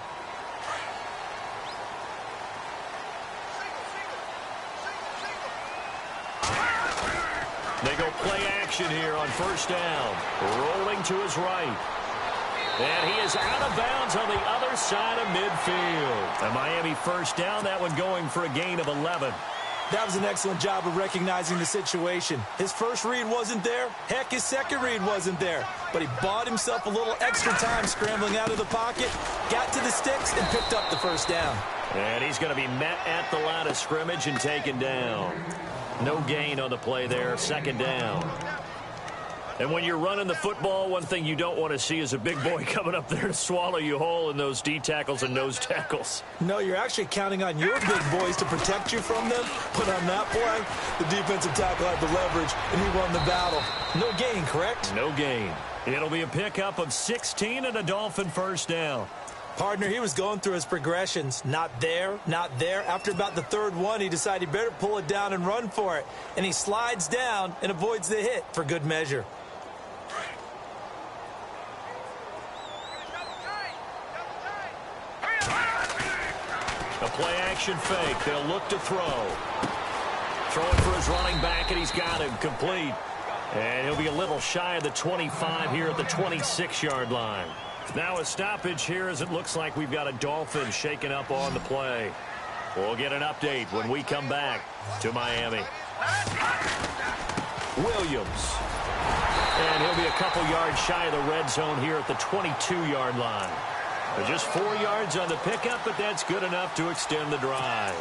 They go play action here on first down. Rolling to his right. And he is out of bounds on the other side of midfield. A Miami first down, that one going for a gain of 11. That was an excellent job of recognizing the situation. His first read wasn't there. Heck, his second read wasn't there. But he bought himself a little extra time scrambling out of the pocket, got to the sticks, and picked up the first down. And he's going to be met at the line of scrimmage and taken down. No gain on the play there, second down. And when you're running the football, one thing you don't want to see is a big boy coming up there to swallow you whole in those D tackles and nose tackles. No, you're actually counting on your big boys to protect you from them. But on that play, the defensive tackle had the leverage, and he won the battle. No gain, correct? No gain. It'll be a pickup of 16 and a Dolphin first down. Partner, he was going through his progressions. Not there, not there. After about the third one, he decided he better pull it down and run for it. And he slides down and avoids the hit for good measure. A play-action fake. They'll look to throw. Throwing for his running back, and he's got him complete. And he'll be a little shy of the 25 here at the 26-yard line. Now a stoppage here as it looks like we've got a Dolphin shaken up on the play. We'll get an update when we come back to Miami. Williams. And he'll be a couple yards shy of the red zone here at the 22-yard line. Just 4 yards on the pickup, but that's good enough to extend the drive.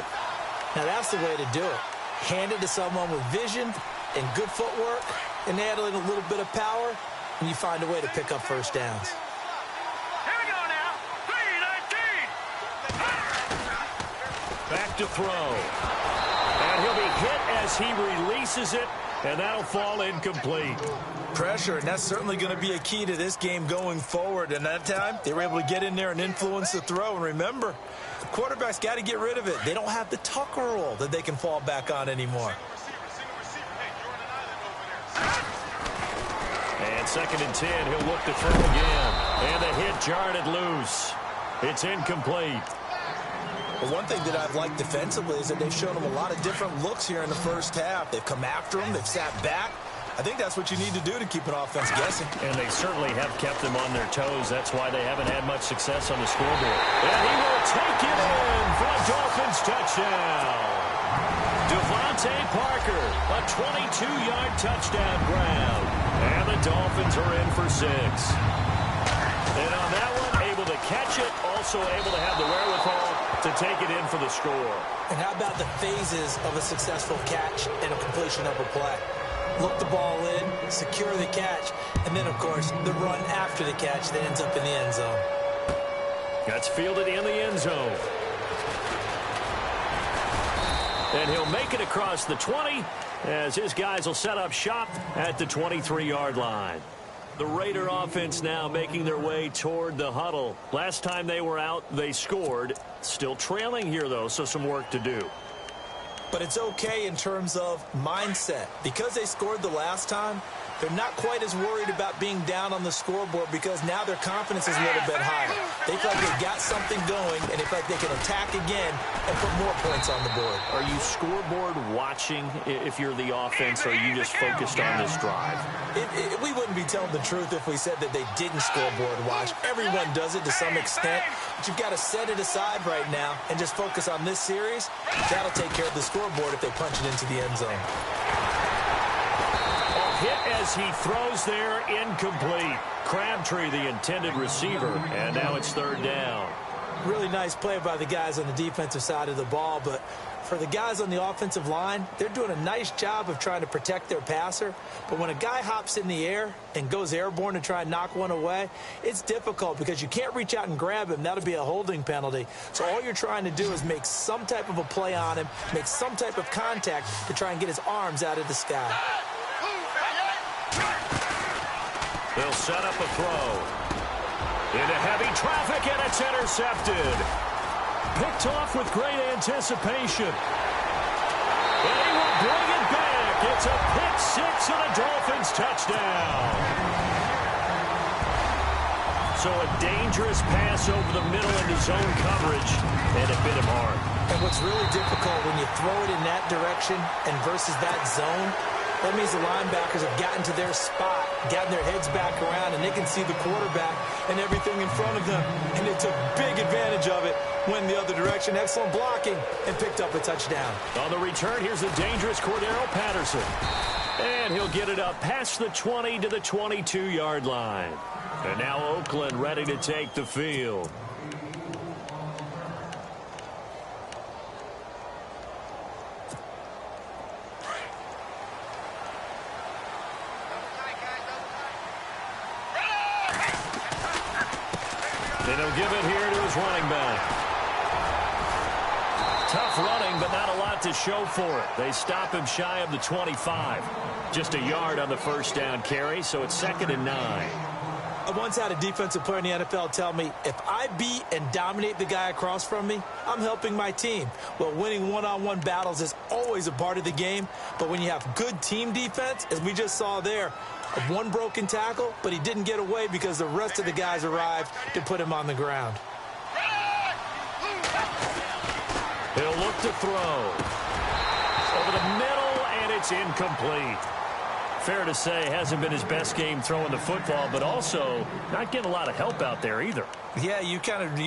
Now that's the way to do it. Hand it to someone with vision and good footwork, and add in a little bit of power, and you find a way to pick up first downs. Here we go now. 3-19. Back to throw. And he'll be hit as he releases it, and that'll fall incomplete. Pressure, and that's certainly going to be a key to this game going forward. And that time, they were able to get in there and influence the throw. And remember, quarterbacks got to get rid of it. They don't have the Tucker rule that they can fall back on anymore. And 2nd and 10, he'll look to throw again. And the hit jarred it loose. It's incomplete. But one thing that I've liked defensively is that they've shown him a lot of different looks here in the first half. They've come after him. They've sat back. I think that's what you need to do to keep an offense guessing. And they certainly have kept them on their toes. That's why they haven't had much success on the scoreboard. And he will take it in for a Dolphins touchdown. Devontae Parker, a 22-yard touchdown grab. And the Dolphins are in for 6. And on that one, able to catch it, also able to have the wherewithal to take it in for the score. And how about the phases of a successful catch and a completion of a play? Look the ball in, secure the catch, and then, of course, the run after the catch that ends up in the end zone. That's fielded in the end zone. And he'll make it across the 20 as his guys will set up shop at the 23-yard line. The Raider offense now making their way toward the huddle. Last time they were out, they scored. Still trailing here, though, so some work to do. But it's okay in terms of mindset. Because they scored the last time, they're not quite as worried about being down on the scoreboard because now their confidence is a little bit higher. They feel like they've got something going, and they feel like they can attack again and put more points on the board. Are you scoreboard watching if you're the offense, or are you just focused on this drive? We wouldn't be telling the truth if we said that they didn't scoreboard watch. Everyone does it to some extent, but you've got to set it aside right now and just focus on this series. That'll take care of the scoreboard if they punch it into the end zone. Hit as he throws there, incomplete. Crabtree, the intended receiver, and now it's 3rd down. Really nice play by the guys on the defensive side of the ball, but for the guys on the offensive line, they're doing a nice job of trying to protect their passer. But when a guy hops in the air and goes airborne to try and knock one away, it's difficult because you can't reach out and grab him. That'll be a holding penalty. So all you're trying to do is make some type of a play on him, make some type of contact to try and get his arms out of the sky. They'll set up a throw. Into heavy traffic, and it's intercepted. Picked off with great anticipation. And he will bring it back. It's a pick 6 and a Dolphins touchdown. So a dangerous pass over the middle into zone coverage, and it bit him hard. And what's really difficult when you throw it in that direction and versus that zone, That means the linebackers have gotten to their spot, gotten their heads back around, and they can see the quarterback and everything in front of them. And they took big advantage of it, went the other direction, excellent blocking, and picked up a touchdown. On the return, here's the dangerous Cordero Patterson. And he'll get it up past the 20 to the 22-yard line. And now Oakland ready to take the field. And he'll give it here to his running back. Tough running, but not a lot to show for it. They stop him shy of the 25. Just a yard on the first down carry, so it's 2nd and 9. I once had a defensive player in the NFL tell me, if I beat and dominate the guy across from me, I'm helping my team. Well, winning one-on-one battles is always a part of the game, but when you have good team defense, as we just saw there, one broken tackle, but he didn't get away because the rest of the guys arrived to put him on the ground. He'll look to throw. Over the middle, and it's incomplete. Fair to say, hasn't been his best game throwing the football, but also not getting a lot of help out there either. Yeah, you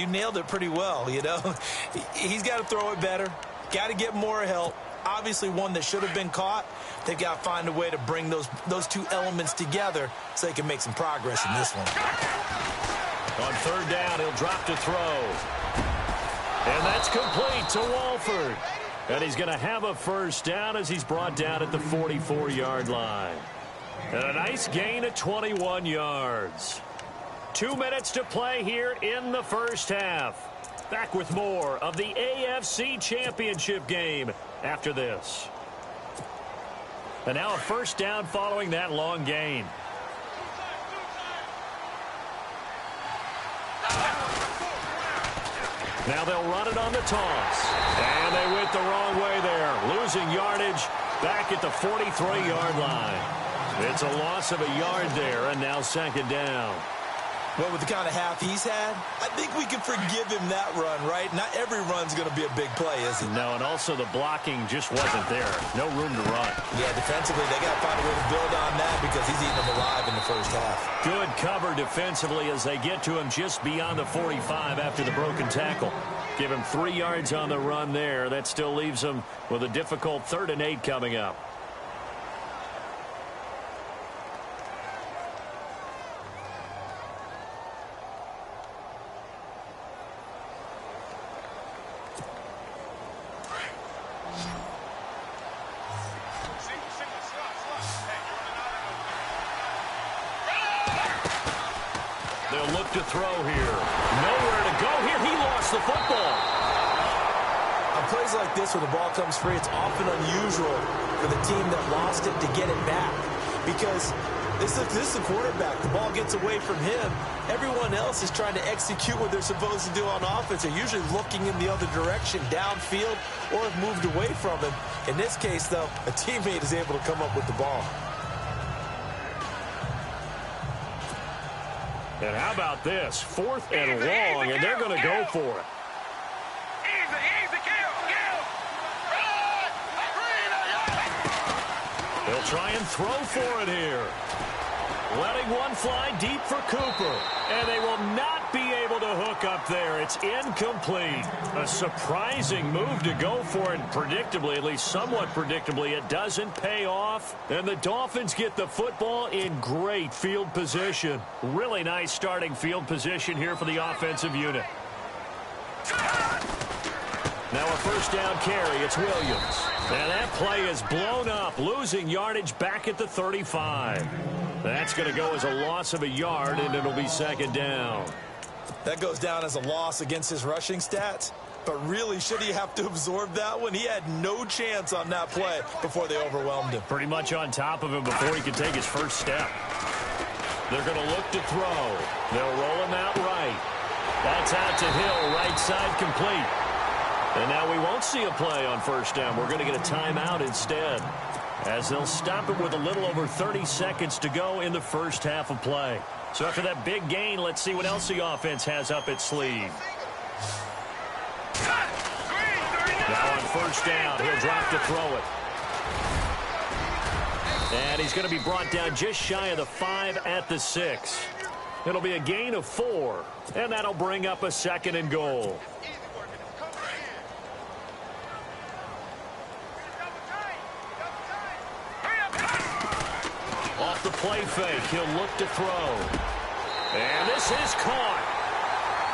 nailed it pretty well, you know. He's got to throw it better, got to get more help. Obviously one that should have been caught. They've got to find a way to bring those two elements together so they can make some progress in this one. On 3rd down, he'll drop to throw. And that's complete to Walford. And he's going to have a first down as he's brought down at the 44-yard line. And a nice gain of 21 yards. 2 minutes to play here in the first half. Back with more of the AFC Championship game after this. And now a first down following that long gain. Now they'll run it on the toss. And they went the wrong way there. Losing yardage back at the 43-yard line. It's a loss of a yard there, and now 2nd down. Well, with the kind of half he's had, I think we can forgive him that run, right? Not every run's going to be a big play, is it? No, and also the blocking just wasn't there. No room to run. Yeah, defensively, they got to find a way to build on that because he's eating them alive in the first half. Good cover defensively as they get to him just beyond the 45 after the broken tackle. Give him 3 yards on the run there. That still leaves him with a difficult 3rd and 8 coming up. They'll look to throw here. Nowhere to go here. He lost the football. On plays like this where the ball comes free, it's often unusual for the team that lost it to get it back. Because this is the quarterback. The ball gets away from him. Everyone else is trying to execute what they're supposed to do on offense. They're usually looking in the other direction, downfield, or have moved away from him. In this case, though, a teammate is able to come up with the ball. And how about this? 4th and long, and they're going to go for it. Easy, kill. They'll try and throw for it here. Letting one fly deep for Cooper. And they will not be able to hook up there. It's incomplete. A surprising move to go for it. Predictably, at least somewhat predictably, it doesn't pay off. And the Dolphins get the football in great field position. Really nice starting field position here for the offensive unit. Now a first down carry. It's Williams. And that play is blown up, losing yardage back at the 35. That's going to go as a loss of a yard, and it'll be 2nd down. That goes down as a loss against his rushing stats. But really, should he have to absorb that one? He had no chance on that play before they overwhelmed him. Pretty much on top of him before he could take his first step. They're going to look to throw. They'll roll him out right. That's out to Hill, right side complete. And now we won't see a play on first down. We're going to get a timeout instead, as they'll stop it with a little over 30 seconds to go in the first half of play. So after that big gain, let's see what else the offense has up its sleeve. Now on first down, he'll drop to throw it. And he's going to be brought down just shy of the 5 at the 6. It'll be a gain of 4, and that'll bring up a 2nd and goal. Off the play fake, he'll look to throw. And this is caught.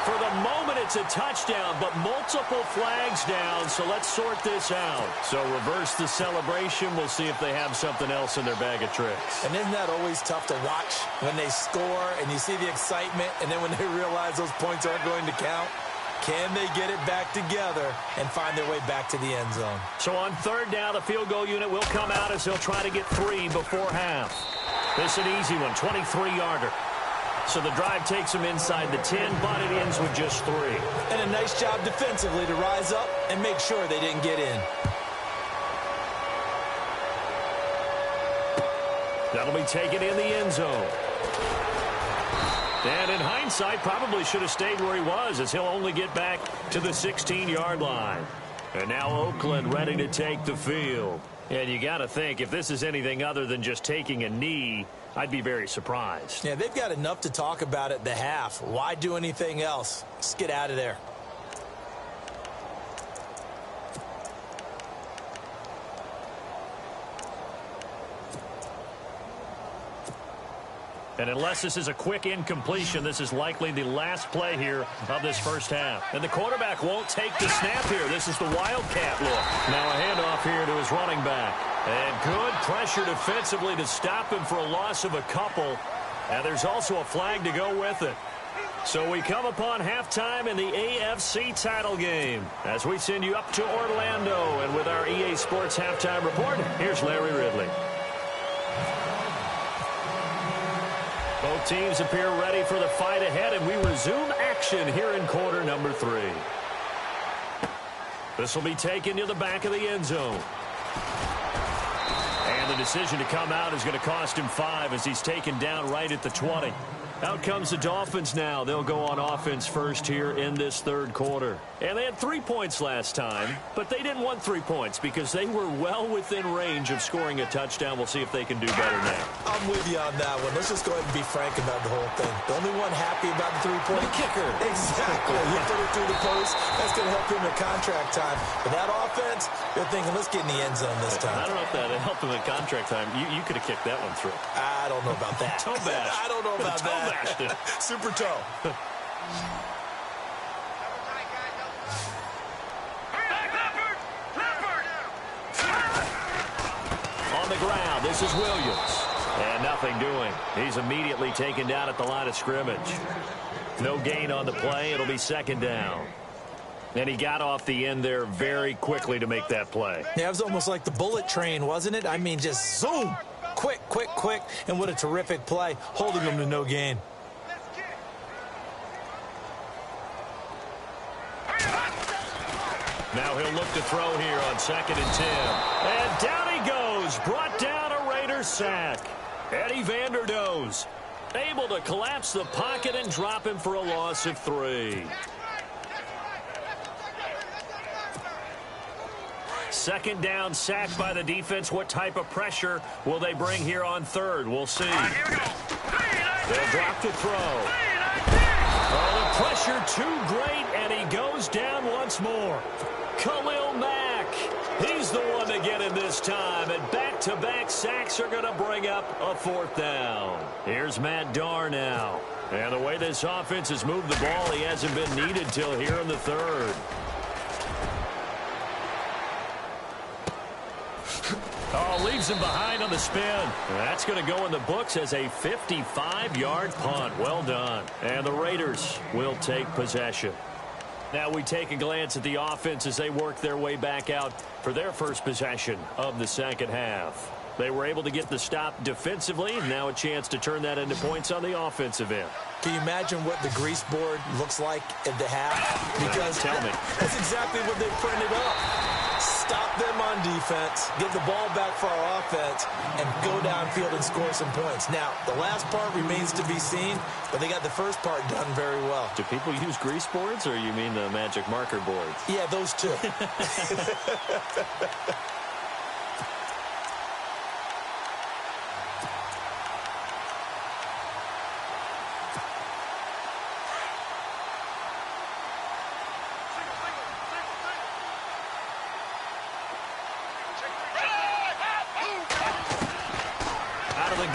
For the moment, it's a touchdown, but multiple flags down, so let's sort this out. So reverse the celebration. We'll see if they have something else in their bag of tricks. And isn't that always tough to watch when they score and you see the excitement, and then when they realize those points aren't going to count? Can they get it back together and find their way back to the end zone? So on 3rd down, the field goal unit will come out as he'll try to get 3 before half. This is an easy one, 23-yarder. So the drive takes him inside the 10, but it ends with just 3. And a nice job defensively to rise up and make sure they didn't get in. That'll be taken in the end zone. And in hindsight, probably should have stayed where he was, as he'll only get back to the 16-yard line. And now Oakland ready to take the field. And you got to think, if this is anything other than just taking a knee, I'd be very surprised. Yeah, they've got enough to talk about at the half. Why do anything else? Let's get out of there. And unless this is a quick incompletion, this is likely the last play here of this first half. And the quarterback won't take the snap here. This is the Wildcat look. Now a handoff here to his running back. And good pressure defensively to stop him for a loss of a couple. And there's also a flag to go with it. So we come upon halftime in the AFC title game as we send you up to Orlando. And with our EA Sports halftime report, here's Larry Ridley. Both teams appear ready for the fight ahead, and we resume action here in quarter number 3. This will be taken to the back of the end zone. And the decision to come out is going to cost him 5 as he's taken down right at the 20. Out comes the Dolphins now. They'll go on offense first here in this 3rd quarter. And they had 3 points last time, but they didn't want 3 points because they were well within range of scoring a touchdown. We'll see if they can do better now. I'm with you on that one. Let's just go ahead and be frank about the whole thing. The only one happy about the 3-point kicker. Exactly. He put it through the post. That's going to help him at contract time. But that offense, they're thinking, let's get in the end zone this time. I don't know if that helped him at contract time. You could have kicked that one through. I don't know about that. Toe bash. I don't know about that. Super toe. On the ground, this is Williams. And nothing doing. He's immediately taken down at the line of scrimmage. No gain on the play. It'll be 2nd down. And he got off the end there very quickly to make that play. Yeah, it was almost like the bullet train, wasn't it? I mean, just zoom. Quick, quick, quick. And what a terrific play, holding him to no gain. Now he'll look to throw here on 2nd and 10. And down he goes. Brought down a Raiders sack. Eddie Vanderdoes able to collapse the pocket and drop him for a loss of 3. 2nd down, sacked by the defense. What type of pressure will they bring here on 3rd? We'll see. They'll drop to throw. Oh, the pressure too great, and he goes down once more. Khalil Mack, he's the one to get in this time, and back-to-back sacks are going to bring up a 4th down. Here's Matt Darr now. And the way this offense has moved the ball, he hasn't been needed till here in the 3rd. Oh, leaves him behind on the spin. That's going to go in the books as a 55-yard punt. Well done. And the Raiders will take possession. Now we take a glance at the offense as they work their way back out for their first possession of the 2nd half. They were able to get the stop defensively. Now a chance to turn that into points on the offensive end. Can you imagine what the grease board looks like at the half? Because tell me. That's exactly what they printed up. Stop them on defense, get the ball back for our offense, and go downfield and score some points. Now, the last part remains to be seen, but they got the first part done very well. Do people use grease boards, or you mean the magic marker boards? Yeah, those two.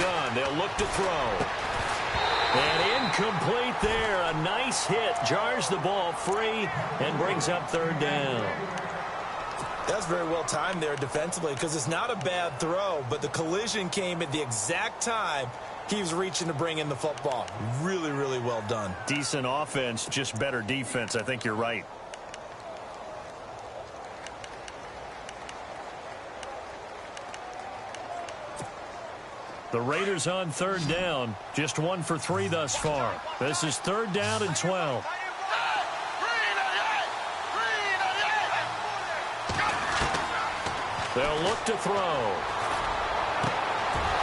gun. They'll look to throw. And incomplete there. A nice hit. Jars the ball free and brings up third down. That's very well timed there defensively because it's not a bad throw, but the collision came at the exact time he was reaching to bring in the football. Really, really well done. Decent offense, just better defense. I think you're right. The Raiders on third down. Just 1 for 3 thus far. This is third down and 12. They'll look to throw.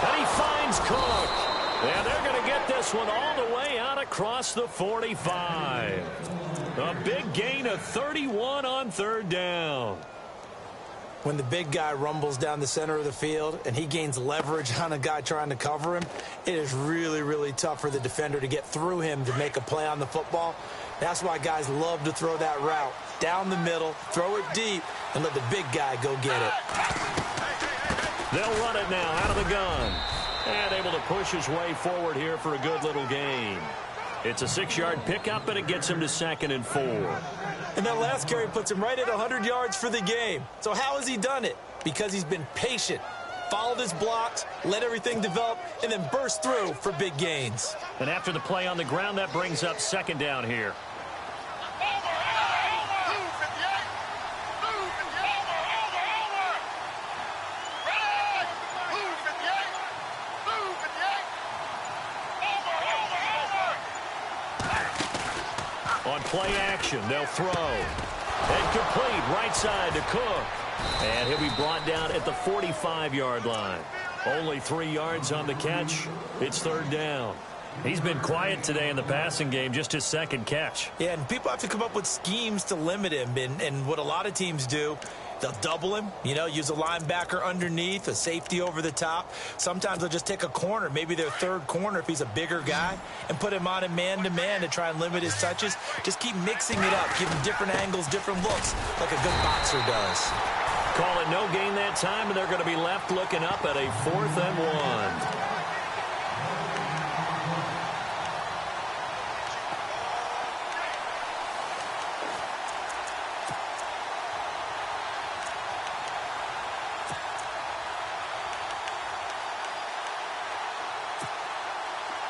And he finds Cook. And they're going to get this one all the way out across the 45. A big gain of 31 on third down. When the big guy rumbles down the center of the field and he gains leverage on a guy trying to cover him, it is really, really tough for the defender to get through him to make a play on the football. That's why guys love to throw that route down the middle, throw it deep, and let the big guy go get it. They'll run it now out of the gun. And able to push his way forward here for a good little gain. It's a 6-yard pickup, and it gets him to 2nd and 4. And that last carry puts him right at 100 yards for the game. So how has he done it? Because he's been patient, followed his blocks, let everything develop, and then burst through for big gains. And after the play on the ground, that brings up 2nd down here. On play action, they'll throw. And complete right side to Cook. And he'll be brought down at the 45-yard line. Only 3 yards on the catch. It's third down. He's been quiet today in the passing game, just his 2nd catch. Yeah, and people have to come up with schemes to limit him. And what a lot of teams do, they'll double him, use a linebacker underneath, a safety over the top. Sometimes they'll just take a corner, maybe their third corner if he's a bigger guy, and put him on a man-to-man to try and limit his touches. Just keep mixing it up, give him different angles, different looks, like a good boxer does. Call it no gain that time, and they're going to be left looking up at a 4th and 1.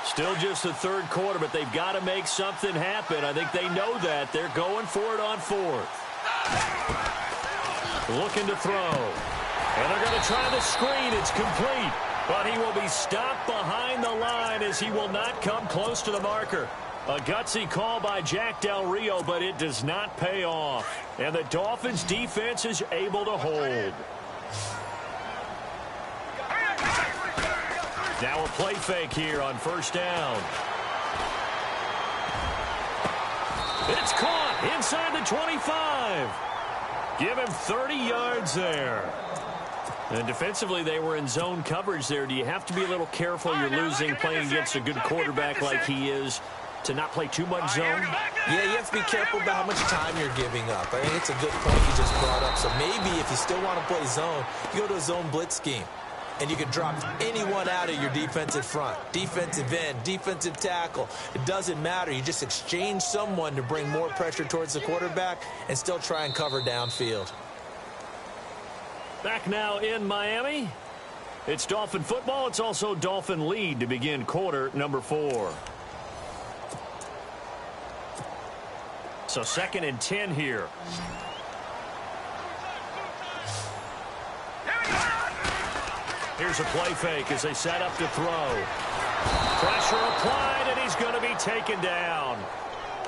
Still just the third quarter, but they've got to make something happen. I think they know that. They're going for it on 4th. Looking to throw. And they're going to try the screen. It's complete. But he will be stopped behind the line as he will not come close to the marker. A gutsy call by Jack Del Rio, but it does not pay off. And the Dolphins' defense is able to hold. Now a play fake here on first down. It's caught inside the 25. Give him 30 yards there. And defensively, they were in zone coverage there. Do you have to be a little careful? You're losing playing against a good quarterback like he is to not play too much zone? Yeah, you have to be careful about how much time you're giving up. I think it's a good point you just brought up. So maybe if you still want to play zone, you go to a zone blitz scheme. And you can drop anyone out of your defensive front. Defensive end, defensive tackle. It doesn't matter. You just exchange someone to bring more pressure towards the quarterback and still try and cover downfield. Back now in Miami. It's Dolphin football. It's also Dolphin lead to begin quarter number 4. So 2nd and 10 here. Here's a play fake as they set up to throw. Pressure applied, and he's going to be taken down.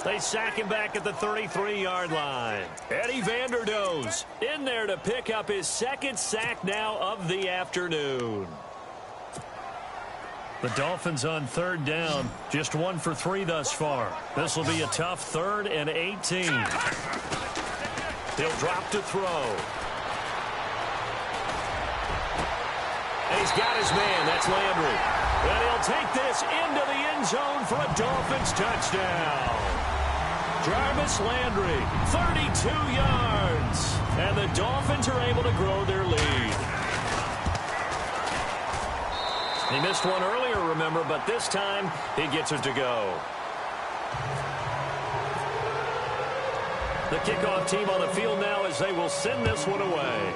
They sack him back at the 33-yard line. Eddie Vanderdoes in there to pick up his 2nd sack now of the afternoon. The Dolphins on third down, just 1 for 3 thus far. This will be a tough 3rd and 18. He'll drop to throw. And he's got his man. That's Landry. And he'll take this into the end zone for a Dolphins touchdown. Jarvis Landry, 32 yards. And the Dolphins are able to grow their lead. He missed one earlier, remember, but this time he gets it to go. The kickoff team on the field now as they will send this one away.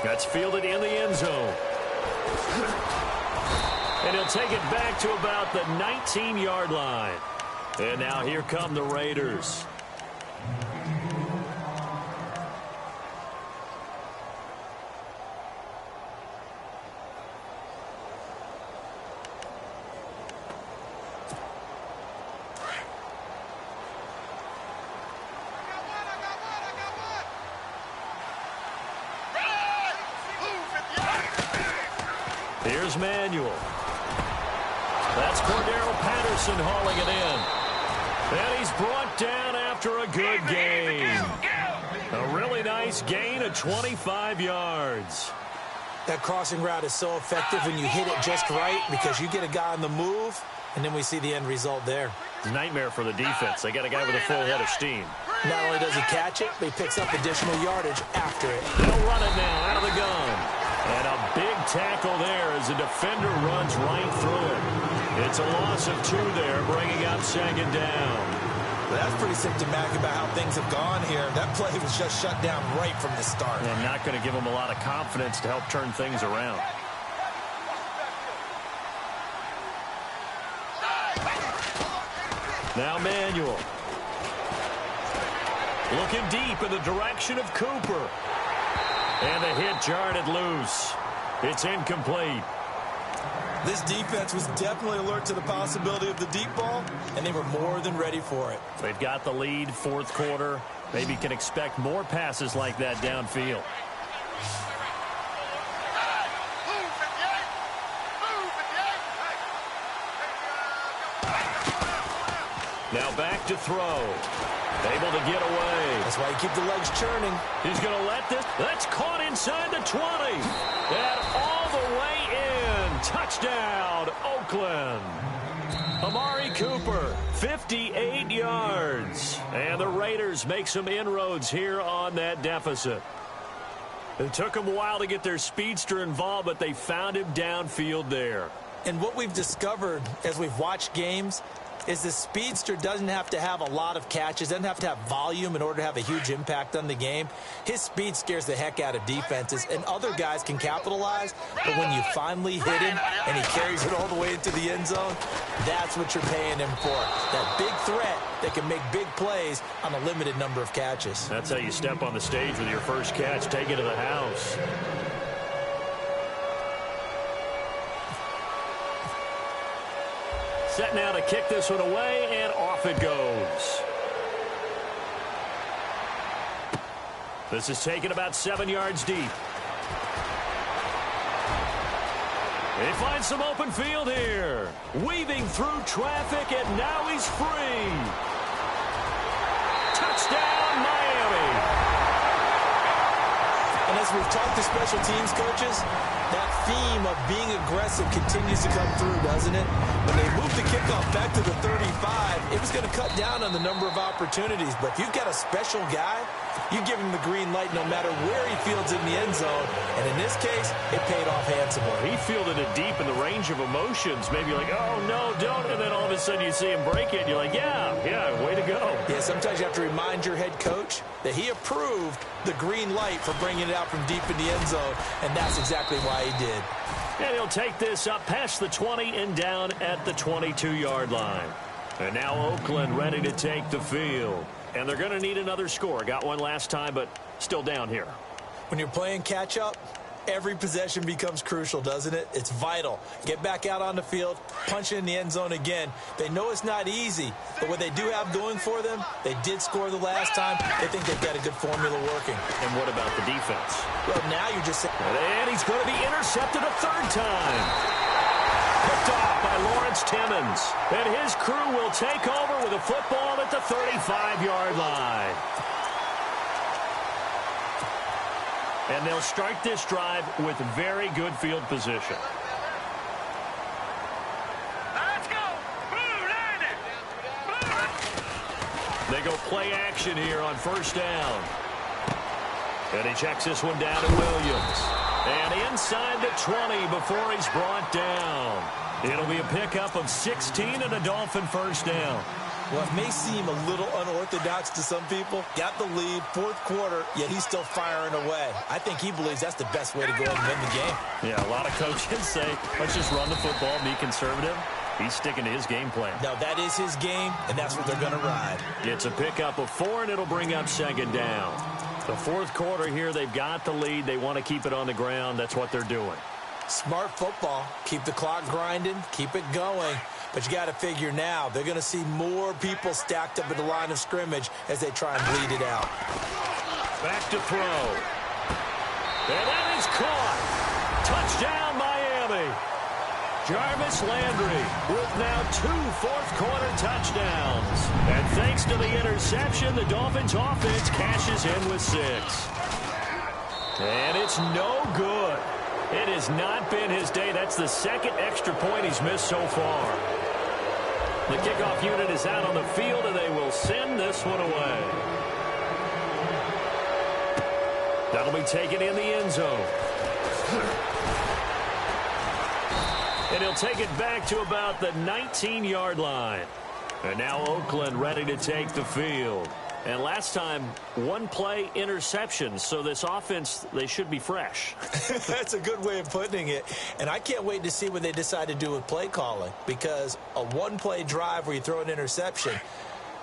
That's fielded in the end zone. And he'll take it back to about the 19-yard line. And now here come the Raiders. Here's Manuel. That's Cordero Patterson hauling it in. And he's brought down after a good gain. A really nice gain of 25 yards. That crossing route is so effective when you hit it just right because you get a guy on the move, and then we see the end result there. Nightmare for the defense. They got a guy with a full head of steam. Not only does he catch it, but he picks up additional yardage after it. They'll run it now out of the gun. And a big tackle there as the defender runs right through it. It's a loss of 2 there, bringing up second down. Well, that's pretty symptomatic about how things have gone here. That play was just shut down right from the start. And not going to give them a lot of confidence to help turn things around. Now Manuel. Looking deep in the direction of Cooper. And the hit jarred it loose. It's incomplete. This defense was definitely alert to the possibility of the deep ball, and they were more than ready for it. They've got the lead, fourth quarter. Maybe can expect more passes like that downfield. Now back to throw. Able to get away. That's why you keep the legs churning. He's going to let this. That's caught inside the 20. And all the way in. Touchdown, Oakland. Amari Cooper, 58 yards. And the Raiders make some inroads here on that deficit. It took them a while to get their speedster involved, but they found him downfield there. And what we've discovered as we've watched games is the speedster doesn't have to have a lot of catches, doesn't have to have volume in order to have a huge impact on the game. His speed scares the heck out of defenses, and other guys can capitalize, but when you finally hit him and he carries it all the way into the end zone, that's what you're paying him for. That big threat that can make big plays on a limited number of catches. That's how you step on the stage with your first catch, take it to the house. Set now to kick this one away, and off it goes. This is taken about 7 yards deep. He finds some open field here. Weaving through traffic, and now he's free. Touchdown, Miami. And as we've talked to special teams coaches, that theme of being aggressive continues to come through, doesn't it? When they moved the kickoff back to the 35, it was going to cut down on the number of opportunities. But if you've got a special guy, you give him the green light no matter where he fields in the end zone. And in this case, it paid off handsomely. He fielded it deep in the range of emotions. Maybe like, oh, no, don't. And then all of a sudden you see him break it, and you're like, yeah, way to go. Yeah, sometimes you have to remind your head coach that he approved the green light for bringing it out from deep in the end zone, and that's exactly why he did. And he'll take this up past the 20 and down at the 22-yard line. And now Oakland ready to take the field. And they're going to need another score. Got one last time, but still down here. When you're playing catch-up, every possession becomes crucial, doesn't it? It's vital. Get back out on the field, punch it in the end zone again. They know it's not easy, but what they do have going for them, they did score the last time. They think they've got a good formula working. And what about the defense? Well, now you're just saying... And he's going to be intercepted a third time. Picked off by Lawrence Timmons. And his crew will take over with a football at the 35-yard line. And they'll start this drive with very good field position. Let's go. Blue line. They go play action here on first down. And he checks this one down to Williams. And inside the 20 before he's brought down. It'll be a pickup of 16 and a Dolphin first down. Well, it may seem a little unorthodox to some people. Got the lead, fourth quarter, yet he's still firing away. I think he believes that's the best way to go and win the game. Yeah, a lot of coaches say, let's just run the football, be conservative. He's sticking to his game plan. Now, that is his game, and that's what they're going to ride. It's a pickup of 4, and it'll bring up second down. The fourth quarter here, they've got the lead. They want to keep it on the ground. That's what they're doing. Smart football. Keep the clock grinding. Keep it going. But you got to figure now, they're going to see more people stacked up at the line of scrimmage as they try and bleed it out. Back to throw. And that is caught. Touchdown, Miami. Jarvis Landry with now 2 fourth-quarter touchdowns. And thanks to the interception, the Dolphins' offense cashes in with 6. And it's no good. It has not been his day. That's the second extra point he's missed so far. The kickoff unit is out on the field, and they will send this one away. That'll be taken in the end zone. And he'll take it back to about the 19-yard line. And now Oakland ready to take the field. And last time, 1 play interception. So this offense, they should be fresh. That's a good way of putting it. And I can't wait to see what they decide to do with play calling. Because a 1-play drive where you throw an interception,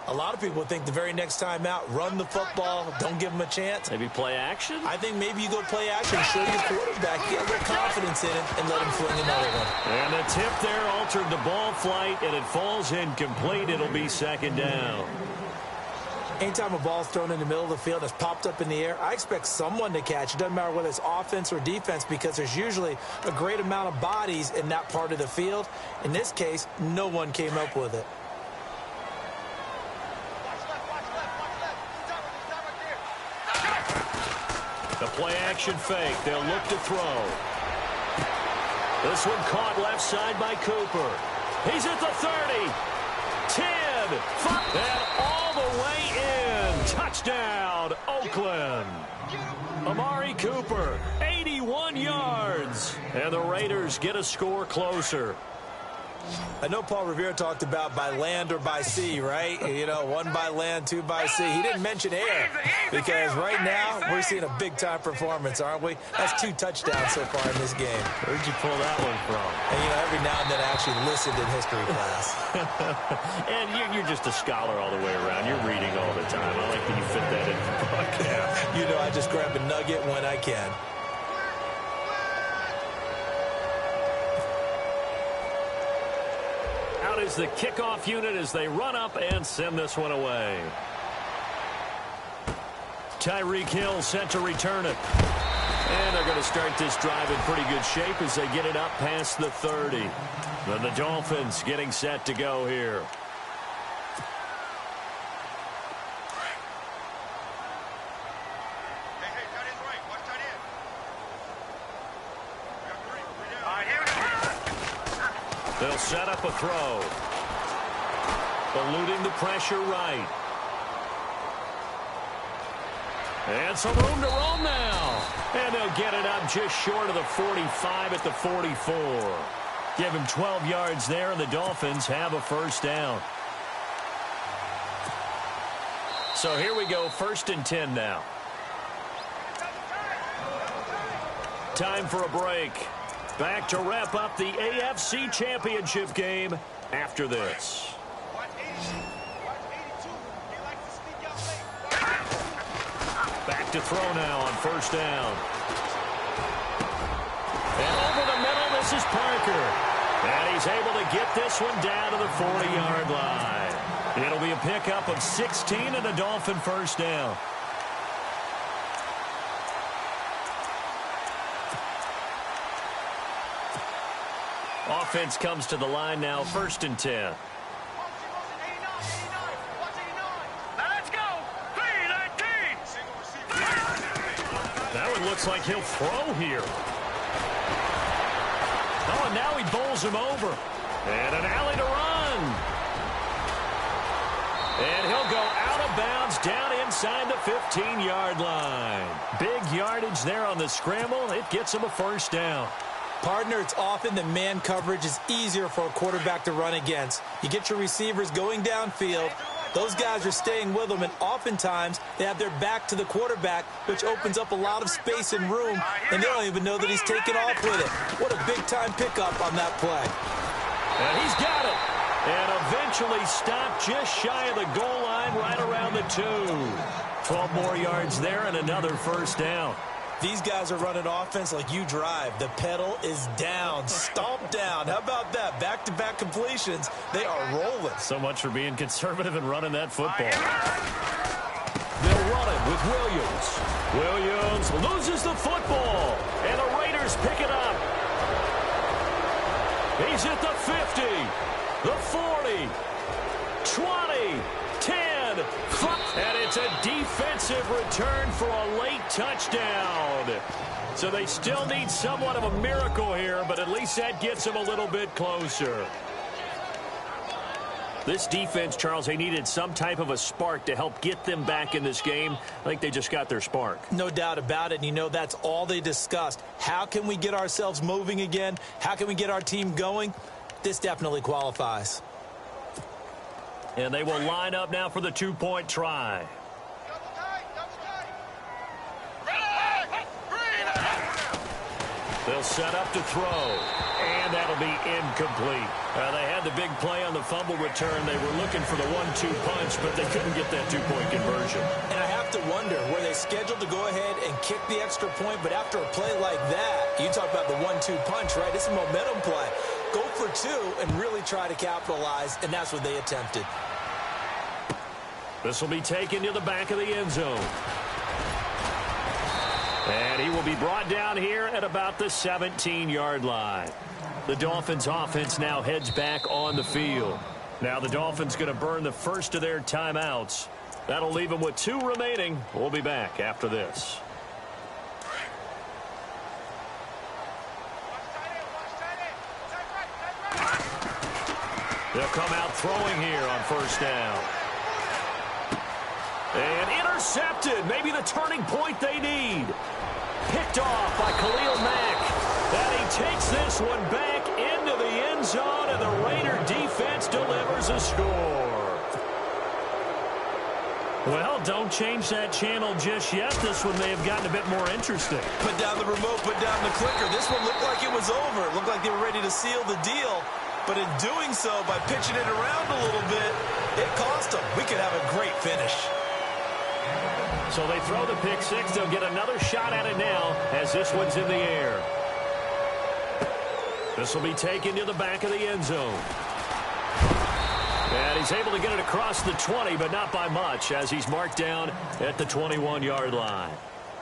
a lot of people think the very next time out, run the football, don't give them a chance. Maybe play action? I think maybe you go play action, show your quarterback, get a little confidence in it, and let him fling another one. And the tip there altered the ball flight, and it falls incomplete. It'll be second down. Anytime a ball's thrown in the middle of the field that's popped up in the air, I expect someone to catch. It doesn't matter whether it's offense or defense because there's usually a great amount of bodies in that part of the field. In this case, no one came up with it. The play-action fake. They'll look to throw. This one caught left side by Cooper. He's at the 30. 10. 5. And all the way in. Touchdown, Oakland. Amari Cooper, 81 yards. And the Raiders get a score closer. I know Paul Revere talked about by land or by sea, right? You know, 1 by land, 2 by sea. He didn't mention air because right now we're seeing a big-time performance, aren't we? That's 2 touchdowns so far in this game. Where'd you pull that one from? And, you know, every now and then I actually listened in history class. And you're just a scholar all the way around. You're reading all the time. I like that you fit that in the broadcast. You know, I just grab a nugget when I can. Out is the kickoff unit as they run up and send this one away. Tyreek Hill set to return it. And they're going to start this drive in pretty good shape as they get it up past the 30. Then the Dolphins getting set to go here. They'll set up a throw. Eluding the pressure right. And some room to roam now. And they'll get it up just short of the 45 at the 44. Give him 12 yards there, and the Dolphins have a first down. So here we go, 1st and 10 now. Time for a break. Back to wrap up the AFC Championship game after this. Back to throw now on 1st down. And over the middle, this is Parker. And he's able to get this one down to the 40-yard line. It'll be a pickup of 16 and a Dolphin first down. Offense comes to the line now, 1st and 10. Let's go. 3-19. That one looks like he'll throw here. Oh, and now he bowls him over. And an alley to run. And he'll go out of bounds down inside the 15-yard line. Big yardage there on the scramble. It gets him a first down. Partner, it's often that man coverage is easier for a quarterback to run against. You get your receivers going downfield. Those guys are staying with them, and oftentimes they have their back to the quarterback, which opens up a lot of space and room, and they don't even know that he's taken off with it. What a big-time pickup on that play. And he's got it. And eventually stopped just shy of the goal line right around the 2. 12 more yards there and another first down. These guys are running offense like you drive. The pedal is down, stomp down. How about that? Back-to-back completions. They are rolling. So much for being conservative and running that football. They'll run it with Williams. Williams loses the football, and the Raiders pick it up. He's at the 50, the 40, 20, 10, 5. And it's a defensive return for a late touchdown. So they still need somewhat of a miracle here, but at least that gets them a little bit closer. This defense, Charles, they needed some type of a spark to help get them back in this game. I think they just got their spark. No doubt about it. And you know that's all they discussed. How can we get ourselves moving again? How can we get our team going? This definitely qualifies. And they will line up now for the 2-point try. They'll set up to throw. And that'll be incomplete. They had the big play on the fumble return. They were looking for the 1-2 punch, but they couldn't get that 2-point conversion. And I have to wonder, were they scheduled to go ahead and kick the extra point? But after a play like that, you talk about the 1-2 punch, right? It's a momentum play. Go for 2 and really try to capitalize, and that's what they attempted. This will be taken to the back of the end zone. And he will be brought down here at about the 17-yard line. The Dolphins offense now heads back on the field. Now the Dolphins going to burn the first of their timeouts. That'll leave them with 2 remaining. We'll be back after this. They'll come out throwing here on first down. And intercepted. Maybe the turning point they need. Picked off by Khalil Mack. And he takes this one back into the end zone, and the Raider defense delivers a score. Well, don't change that channel just yet. This one may have gotten a bit more interesting. Put down the remote, put down the clicker. This one looked like it was over. It looked like they were ready to seal the deal. But in doing so, by pitching it around a little bit, it cost them. We could have a great finish. So they throw the pick six. They'll get another shot at it now as this one's in the air. This will be taken to the back of the end zone. And he's able to get it across the 20, but not by much, as he's marked down at the 21-yard line.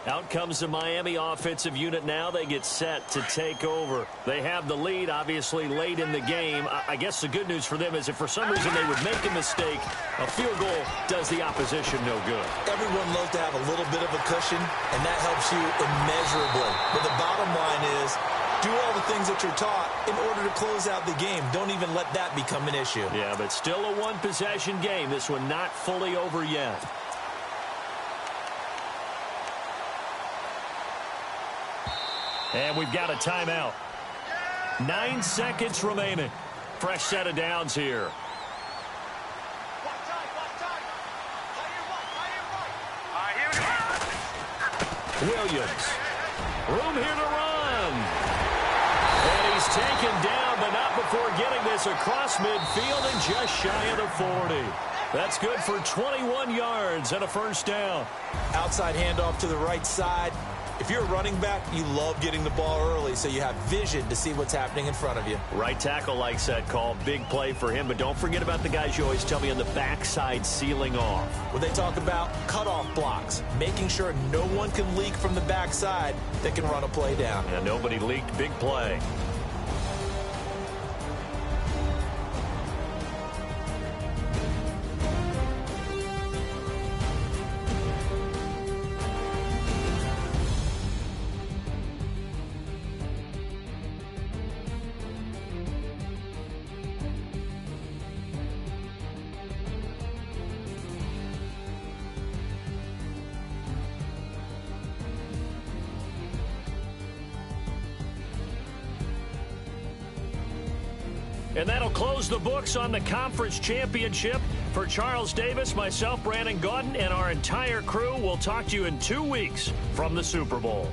Out comes the Miami offensive unit now. They get set to take over. They have the lead, obviously, late in the game. I guess the good news for them is if for some reason they would make a mistake, a field goal does the opposition no good. Everyone loves to have a little bit of a cushion, and that helps you immeasurably. But the bottom line is, do all the things that you're taught in order to close out the game. Don't even let that become an issue. Yeah, but still a one-possession game. This one not fully over yet. And we've got a timeout. 9 seconds remaining. Fresh set of downs here. Williams. Room here to run. And he's taken down, but not before getting this across midfield and just shy of the 40. That's good for 21 yards and a first down. Outside handoff to the right side. If you're a running back, you love getting the ball early so you have vision to see what's happening in front of you. Right tackle likes that call. Big play for him, but don't forget about the guys you always tell me on the backside sealing off. When they talk about cutoff blocks, making sure no one can leak from the backside that can run a play down. And nobody leaked. Big play. And that'll close the books on the conference championship. For Charles Davis, myself, Brandon Gaudin, and our entire crew, we'll talk to you in 2 weeks from the Super Bowl.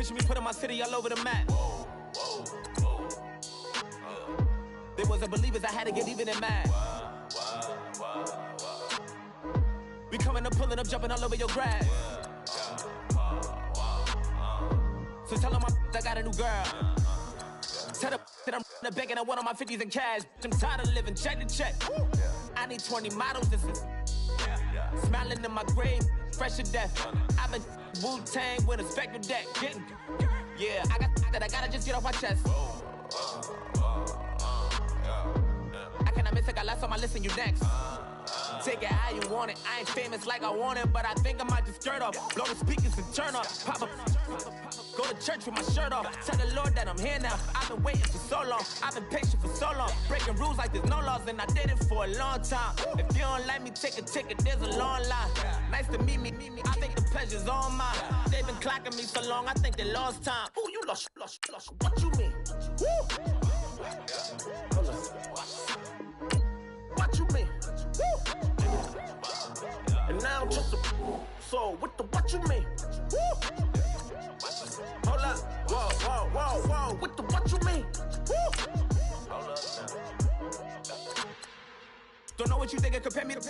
Picture me putting my city all over the map. They wasn't believers, I had to get even and mad. We coming up, pulling up, jumping all over your grass. So tell them I got a new girl. Tell them that I'm in the bank and I want all my 50s in cash. I'm tired of living check to check. I need 20 models, this is smiling in my grave, fresh to death. I've been Wu-Tang with a spectral deck. Yeah, I gotta just get off my chest. I cannot miss it, got last on my list and you next. Take it how you want it. I ain't famous like I want it, but I think I might just skirt off. Blow the speakers and turn up. Pop up. Go to church with my shirt off. Tell the Lord that I'm here now. I've been waiting for so long. I've been patient for so long. Breaking rules like there's no laws, and I did it for a long time. If you don't like me, take a ticket. There's a long line. Nice to meet me. I think the pleasure's all mine. They've been clocking me so long, I think they lost time. Ooh, you lost. What you mean? Woo! What you mean? Woo! And now I'm just a so what you mean? Woo! Hold up, whoa, what you mean? Woo! Hold up now. Don't know what you think, compare me to.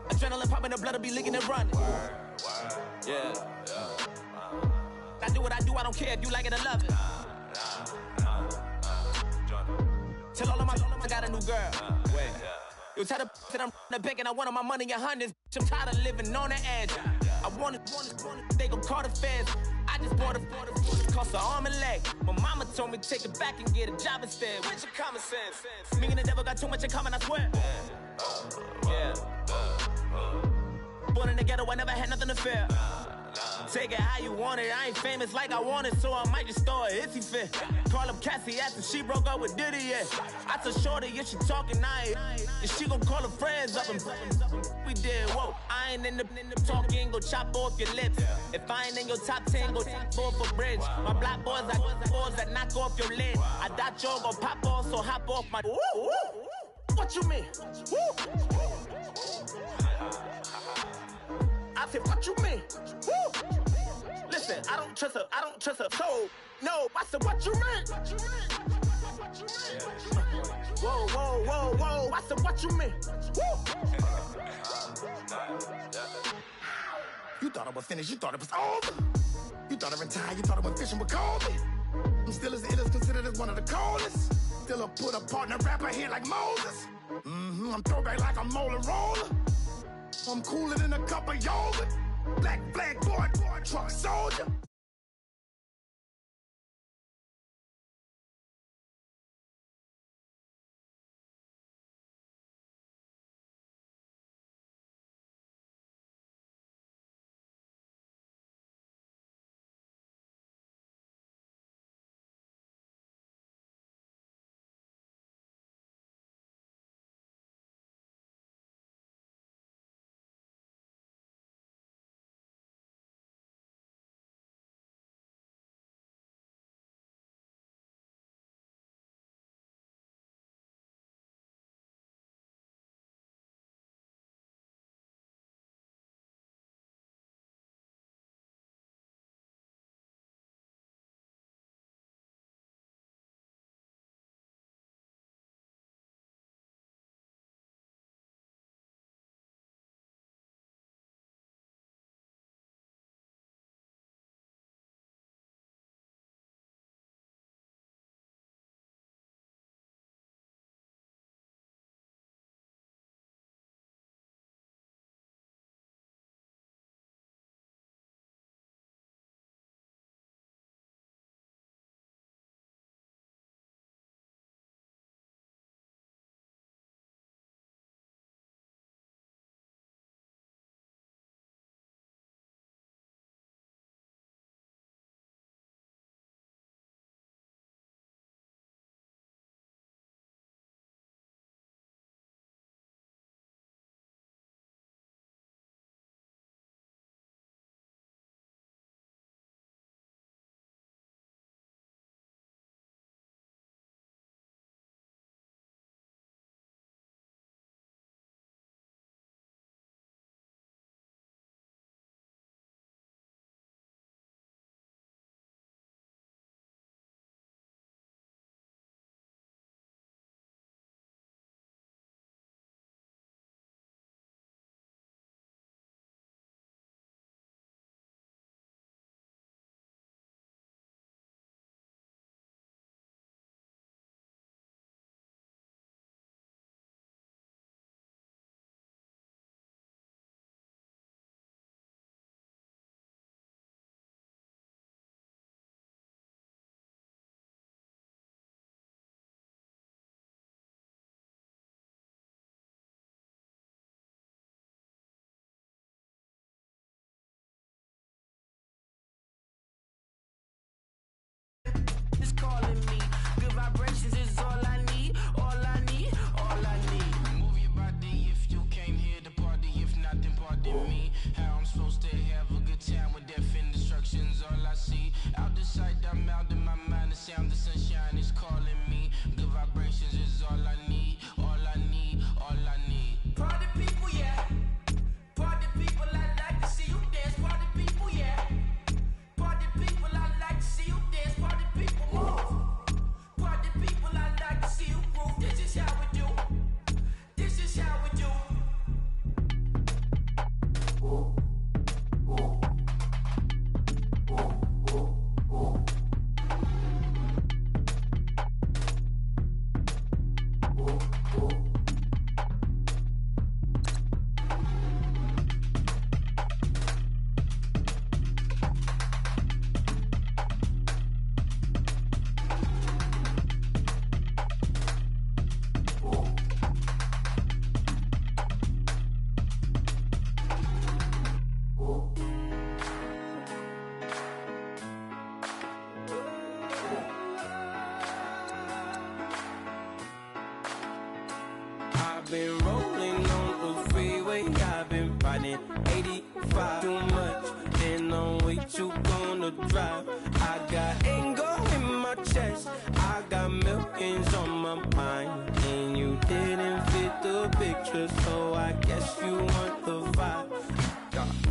Adrenaline popping, the blood will be leaking and running. Yeah. I do what I do, I don't care if you like it or love it. Tell all of my I got a new girl. Wait. You tell the that I'm in the bank and I want all my money in hundreds. I'm tired of living on the edge. I want it, they gon' call the feds. I just bought it, cost an arm and leg. My mama told me take it back and get a job instead. Where's your common sense? Me and the devil got too much in common, I swear. Yeah. Born in the ghetto, I never had nothing to fear. Take it how you want it, I ain't famous like I want it, so I might just throw a hissy fit. Call up Cassie after she broke up with Diddy, yeah. I told Shorty if she talking, and she gon' call her friends up and we did, whoa. I ain't in the talking, go chop off your lips. If I ain't in your top 10, go top 4 for bridge. My black boys, I got boys that knock off your lid. I thought y'all gon' pop off, so hop off my. What you mean? I said, what you mean? Woo! Listen, I don't trust her soul. No, I said, what you mean? Whoa, I said, what you mean? Woo! You thought I was finished, you thought it was over. You thought I retired, you thought I went fishing with Colby. I'm still as ill as considered as one of the coldest. Still a put a partner rapper here like Moses. I'm throwback like a molar roller. I'm cooler than a cup of yogurt. Black flag boy, truck soldier. Been rolling on the freeway, I've been riding 85 too much, and I'm way too gonna drive. I got anger in my chest, I got millions on my mind, and you didn't fit the picture, so I guess you want the vibe.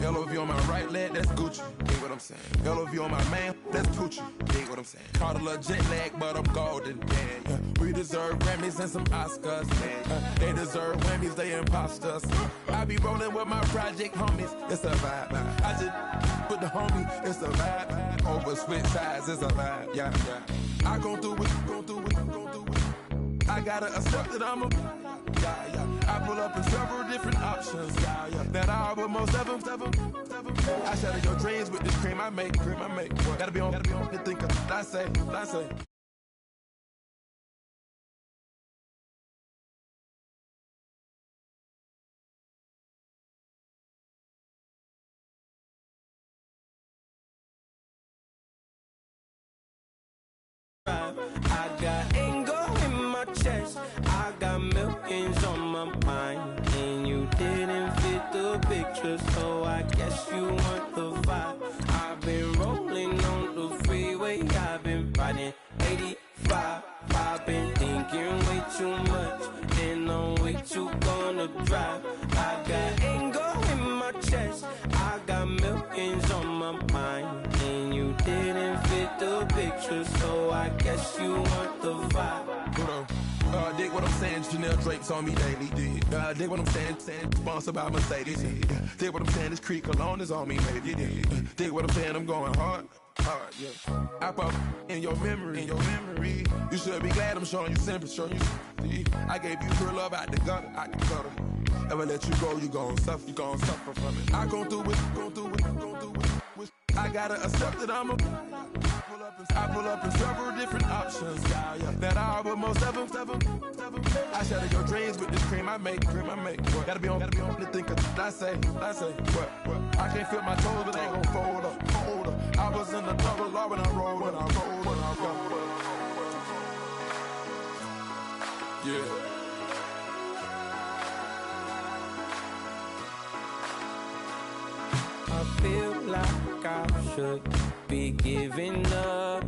LOV on my right leg, that's Gucci, dig what I'm saying. LOV on my man, that's Poochie, dig what I'm saying. Caught a little jet lag, but I'm golden, yeah. We deserve Grammys and some Oscars, yeah. They deserve Whammies, they imposters. I be rolling with my project homies, it's a vibe. I just with the homie, it's a vibe. Over switch sides, it's a vibe, yeah, yeah. I gon' do it, gon' do it, gon' do it. I gotta accept that I'm a, yeah, yeah. I pull up in several different options, yeah, yeah. That I would most ever. I shatter your dreams with this cream I make, What? Gotta be on the thinker, I say. I got anger in my chest, I got millions on my mind, and you didn't fit the picture, so I guess you want the vibe. I've been rolling on the freeway, I've been riding 85. I've been thinking way too much, and I'm way too gonna drive. I got anger in my chest, I got millions on my mind, and you didn't fit the picture, so I guess you want the vibe. Dig what I'm saying, Chanel drapes on me daily, dig. Dig what I'm saying, sponsored by Mercedes, dig what I'm saying, this Creek Cologne is on me, maybe, dig what I'm saying, I'm going hard, yeah. I pop in your memory, you should be glad I'm showing you sympathy, I gave you real love out the gutter, Ever let you go, you gon' suffer from it. I gon' do it, I gotta accept that I'm a, I pull up in several different options, yeah, yeah. That I would most ever. I shatter your dreams with this cream I make, What? Gotta be on the thinker, I say, what? I can't feel my toes, but they gon' fold up. I was in the double law when I rolled, yeah. I feel like I should be giving up.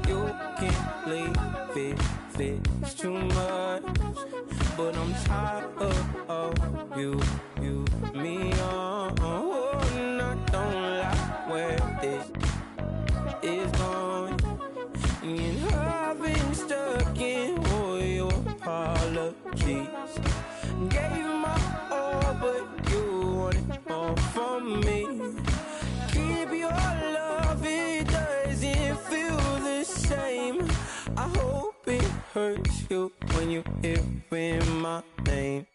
You can't leave it's too much. But I'm tired of you, me on. And I don't like where this is going. And I've been stuck in all your apologies. Gave my all, but you wanted more from me. Keep your love, it doesn't feel the same. I hope it hurts you when you hear my name.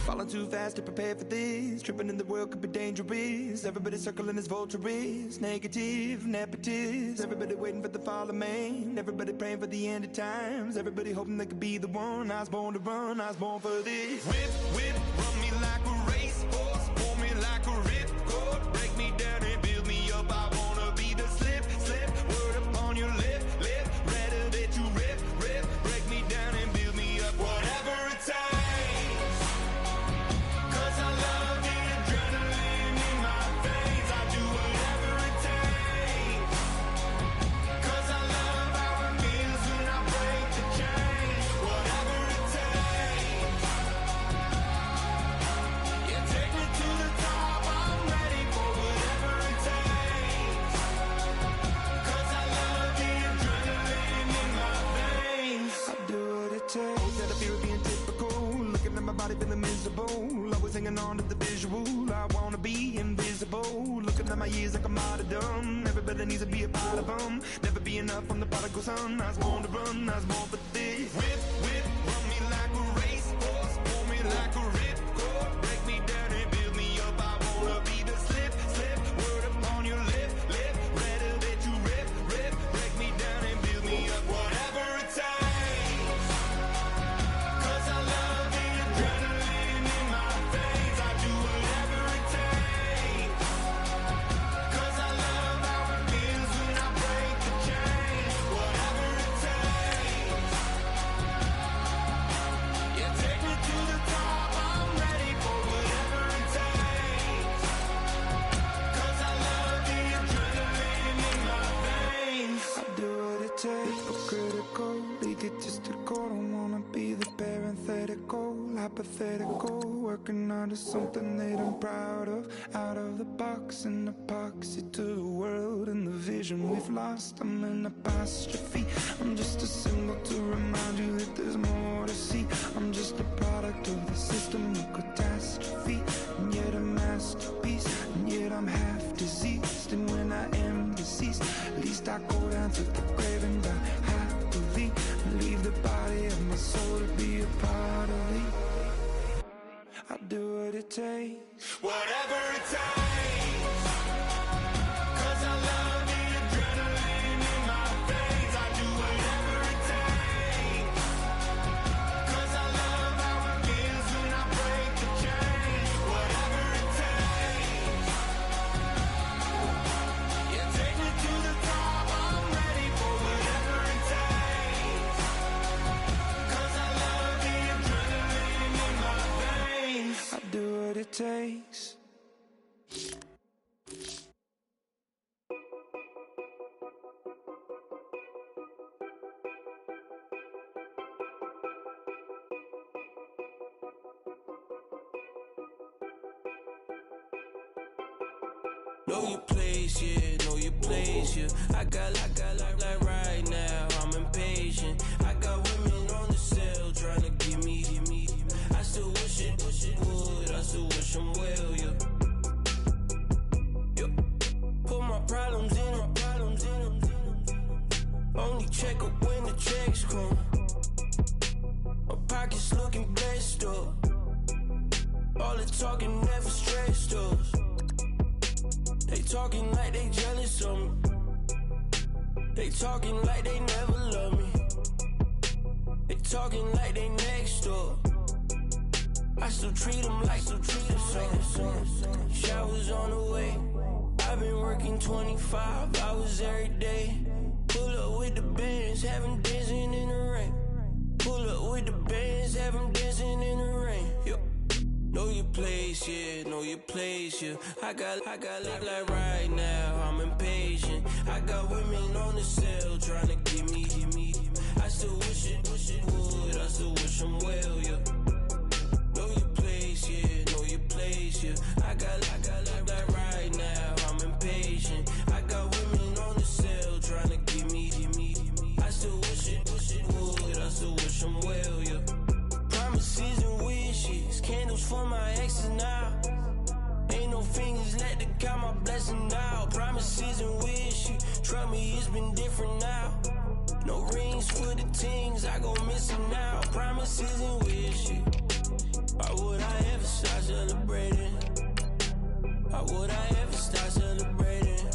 Falling too fast to prepare for this. Tripping in the world could be dangerous. Everybody circling as vultures. Negative, nepotist. Everybody waiting for the fall of man. Everybody praying for the end of times. Everybody hoping they could be the one. I was born to run, I was born for this. Whip, run me like a racehorse. Pull me like a ripcord. Break me down and build me up. I wanna be the slip. Word upon your lip. Rather that you rip. Break me down and build me up. Whatever it takes. always hanging on to the visual. I wanna be invisible, looking at my years like a martyrdom. Everybody needs to be a part of them. Never be enough on the prodigal son. I was born to run, I was born for this. Whip, whip, run me like a racehorse, pull me like a ripcord, break me down and build me up. I wanna be the slip, slip, word upon your lip, lip, rather that you rip, rip, break me down and build me up. Whatever it takes, 'cause I love the adrenaline in my veins. I do whatever it takes, 'cause I love how it feels when I break the chains. Whatever it takes, yeah, take me to the top. I'm ready for whatever it takes, 'cause I love the adrenaline in my veins. I do what it takes, but critical, egotistical. Don't wanna be the parenthetical, hypothetical, working out of something that I'm proud of. Out of the box, an epoxy to the world and the vision we've lost. I'm an apostrophe, I'm just a symbol to remind you that there's more to see. I'm just a product of the system of catastrophe, and yet a masterpiece, and yet I'm half diseased. And when I am deceased, at least I go down to the grave and die happily, and leave the body of my soul to be a part of me. I do what it takes, whatever it takes, 'cause I love the adrenaline in my veins. I do whatever it takes, 'cause I love how it feels when I break the chains. Whatever it takes, yeah, take me to the top. I'm ready for whatever it takes, 'cause I love the adrenaline in my veins. I do what it takes. Know your place, yeah, know your place, yeah. I got like right now, I'm impatient. I got women on the cell trying to give me. I still wish it would, I still wish them well, yeah. Yeah. Put my problems in. Only check up when the checks come. My pockets looking blessed up. All the talking never stressed us. They talking like they jealous of me. They talking like they never love me. They talking like they next door. I still treat them like so. Showers on the way. I've been working 25 hours every day. Pull up with the bands, have them dancing in the rain. Pull up with the bands, have them dancing in the rain. Yo. Know your place, yeah, know your place, yeah. I got like right now, I'm impatient. I got women on the cell trying to give me. I still wish it would, I still wish them well, yeah. Know your place, yeah, know your place, yeah. I got like right now, I'm impatient. I got women on the cell trying to give me. I still wish it would, I still wish them well, yeah. Promises and wishes, candles for my exes now. Ain't no fingers left to count my blessing now. Promises and wishes, trust me, it's been different now. No rings for the things, I gon' miss them now. Promises and wishes, why would I ever start celebrating? Why would I ever start celebrating?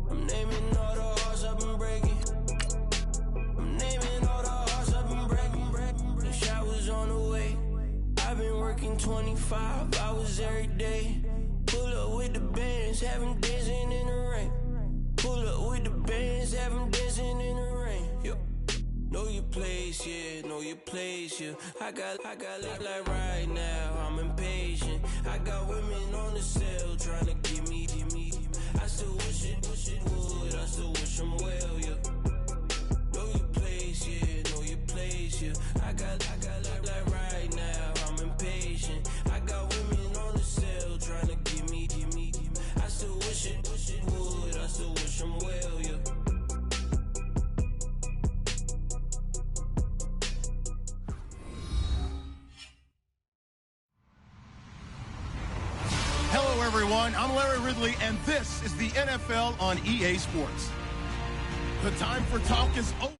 I'm naming all the hearts I've been breaking. I'm naming all the hearts I've been breaking. The showers on the way. I've been working 25 hours every day. Pull up with the bands, have them dancing in the rain. Pull up with the bands, have them dancing in the rain. Yo. Know your place, yeah, know your place, yeah. I got like right now, I'm impatient. I got women on the cell trying to give me. I still wish it would, I still wish them well, yeah. Know your place, yeah, know your place, yeah. I got like right now, I'm impatient. I got women on the cell trying to give me. I still wish it would, I still wish them well, yeah. everyone. I'm Larry Ridley, and this is the NFL on EA Sports. The time for talk is over.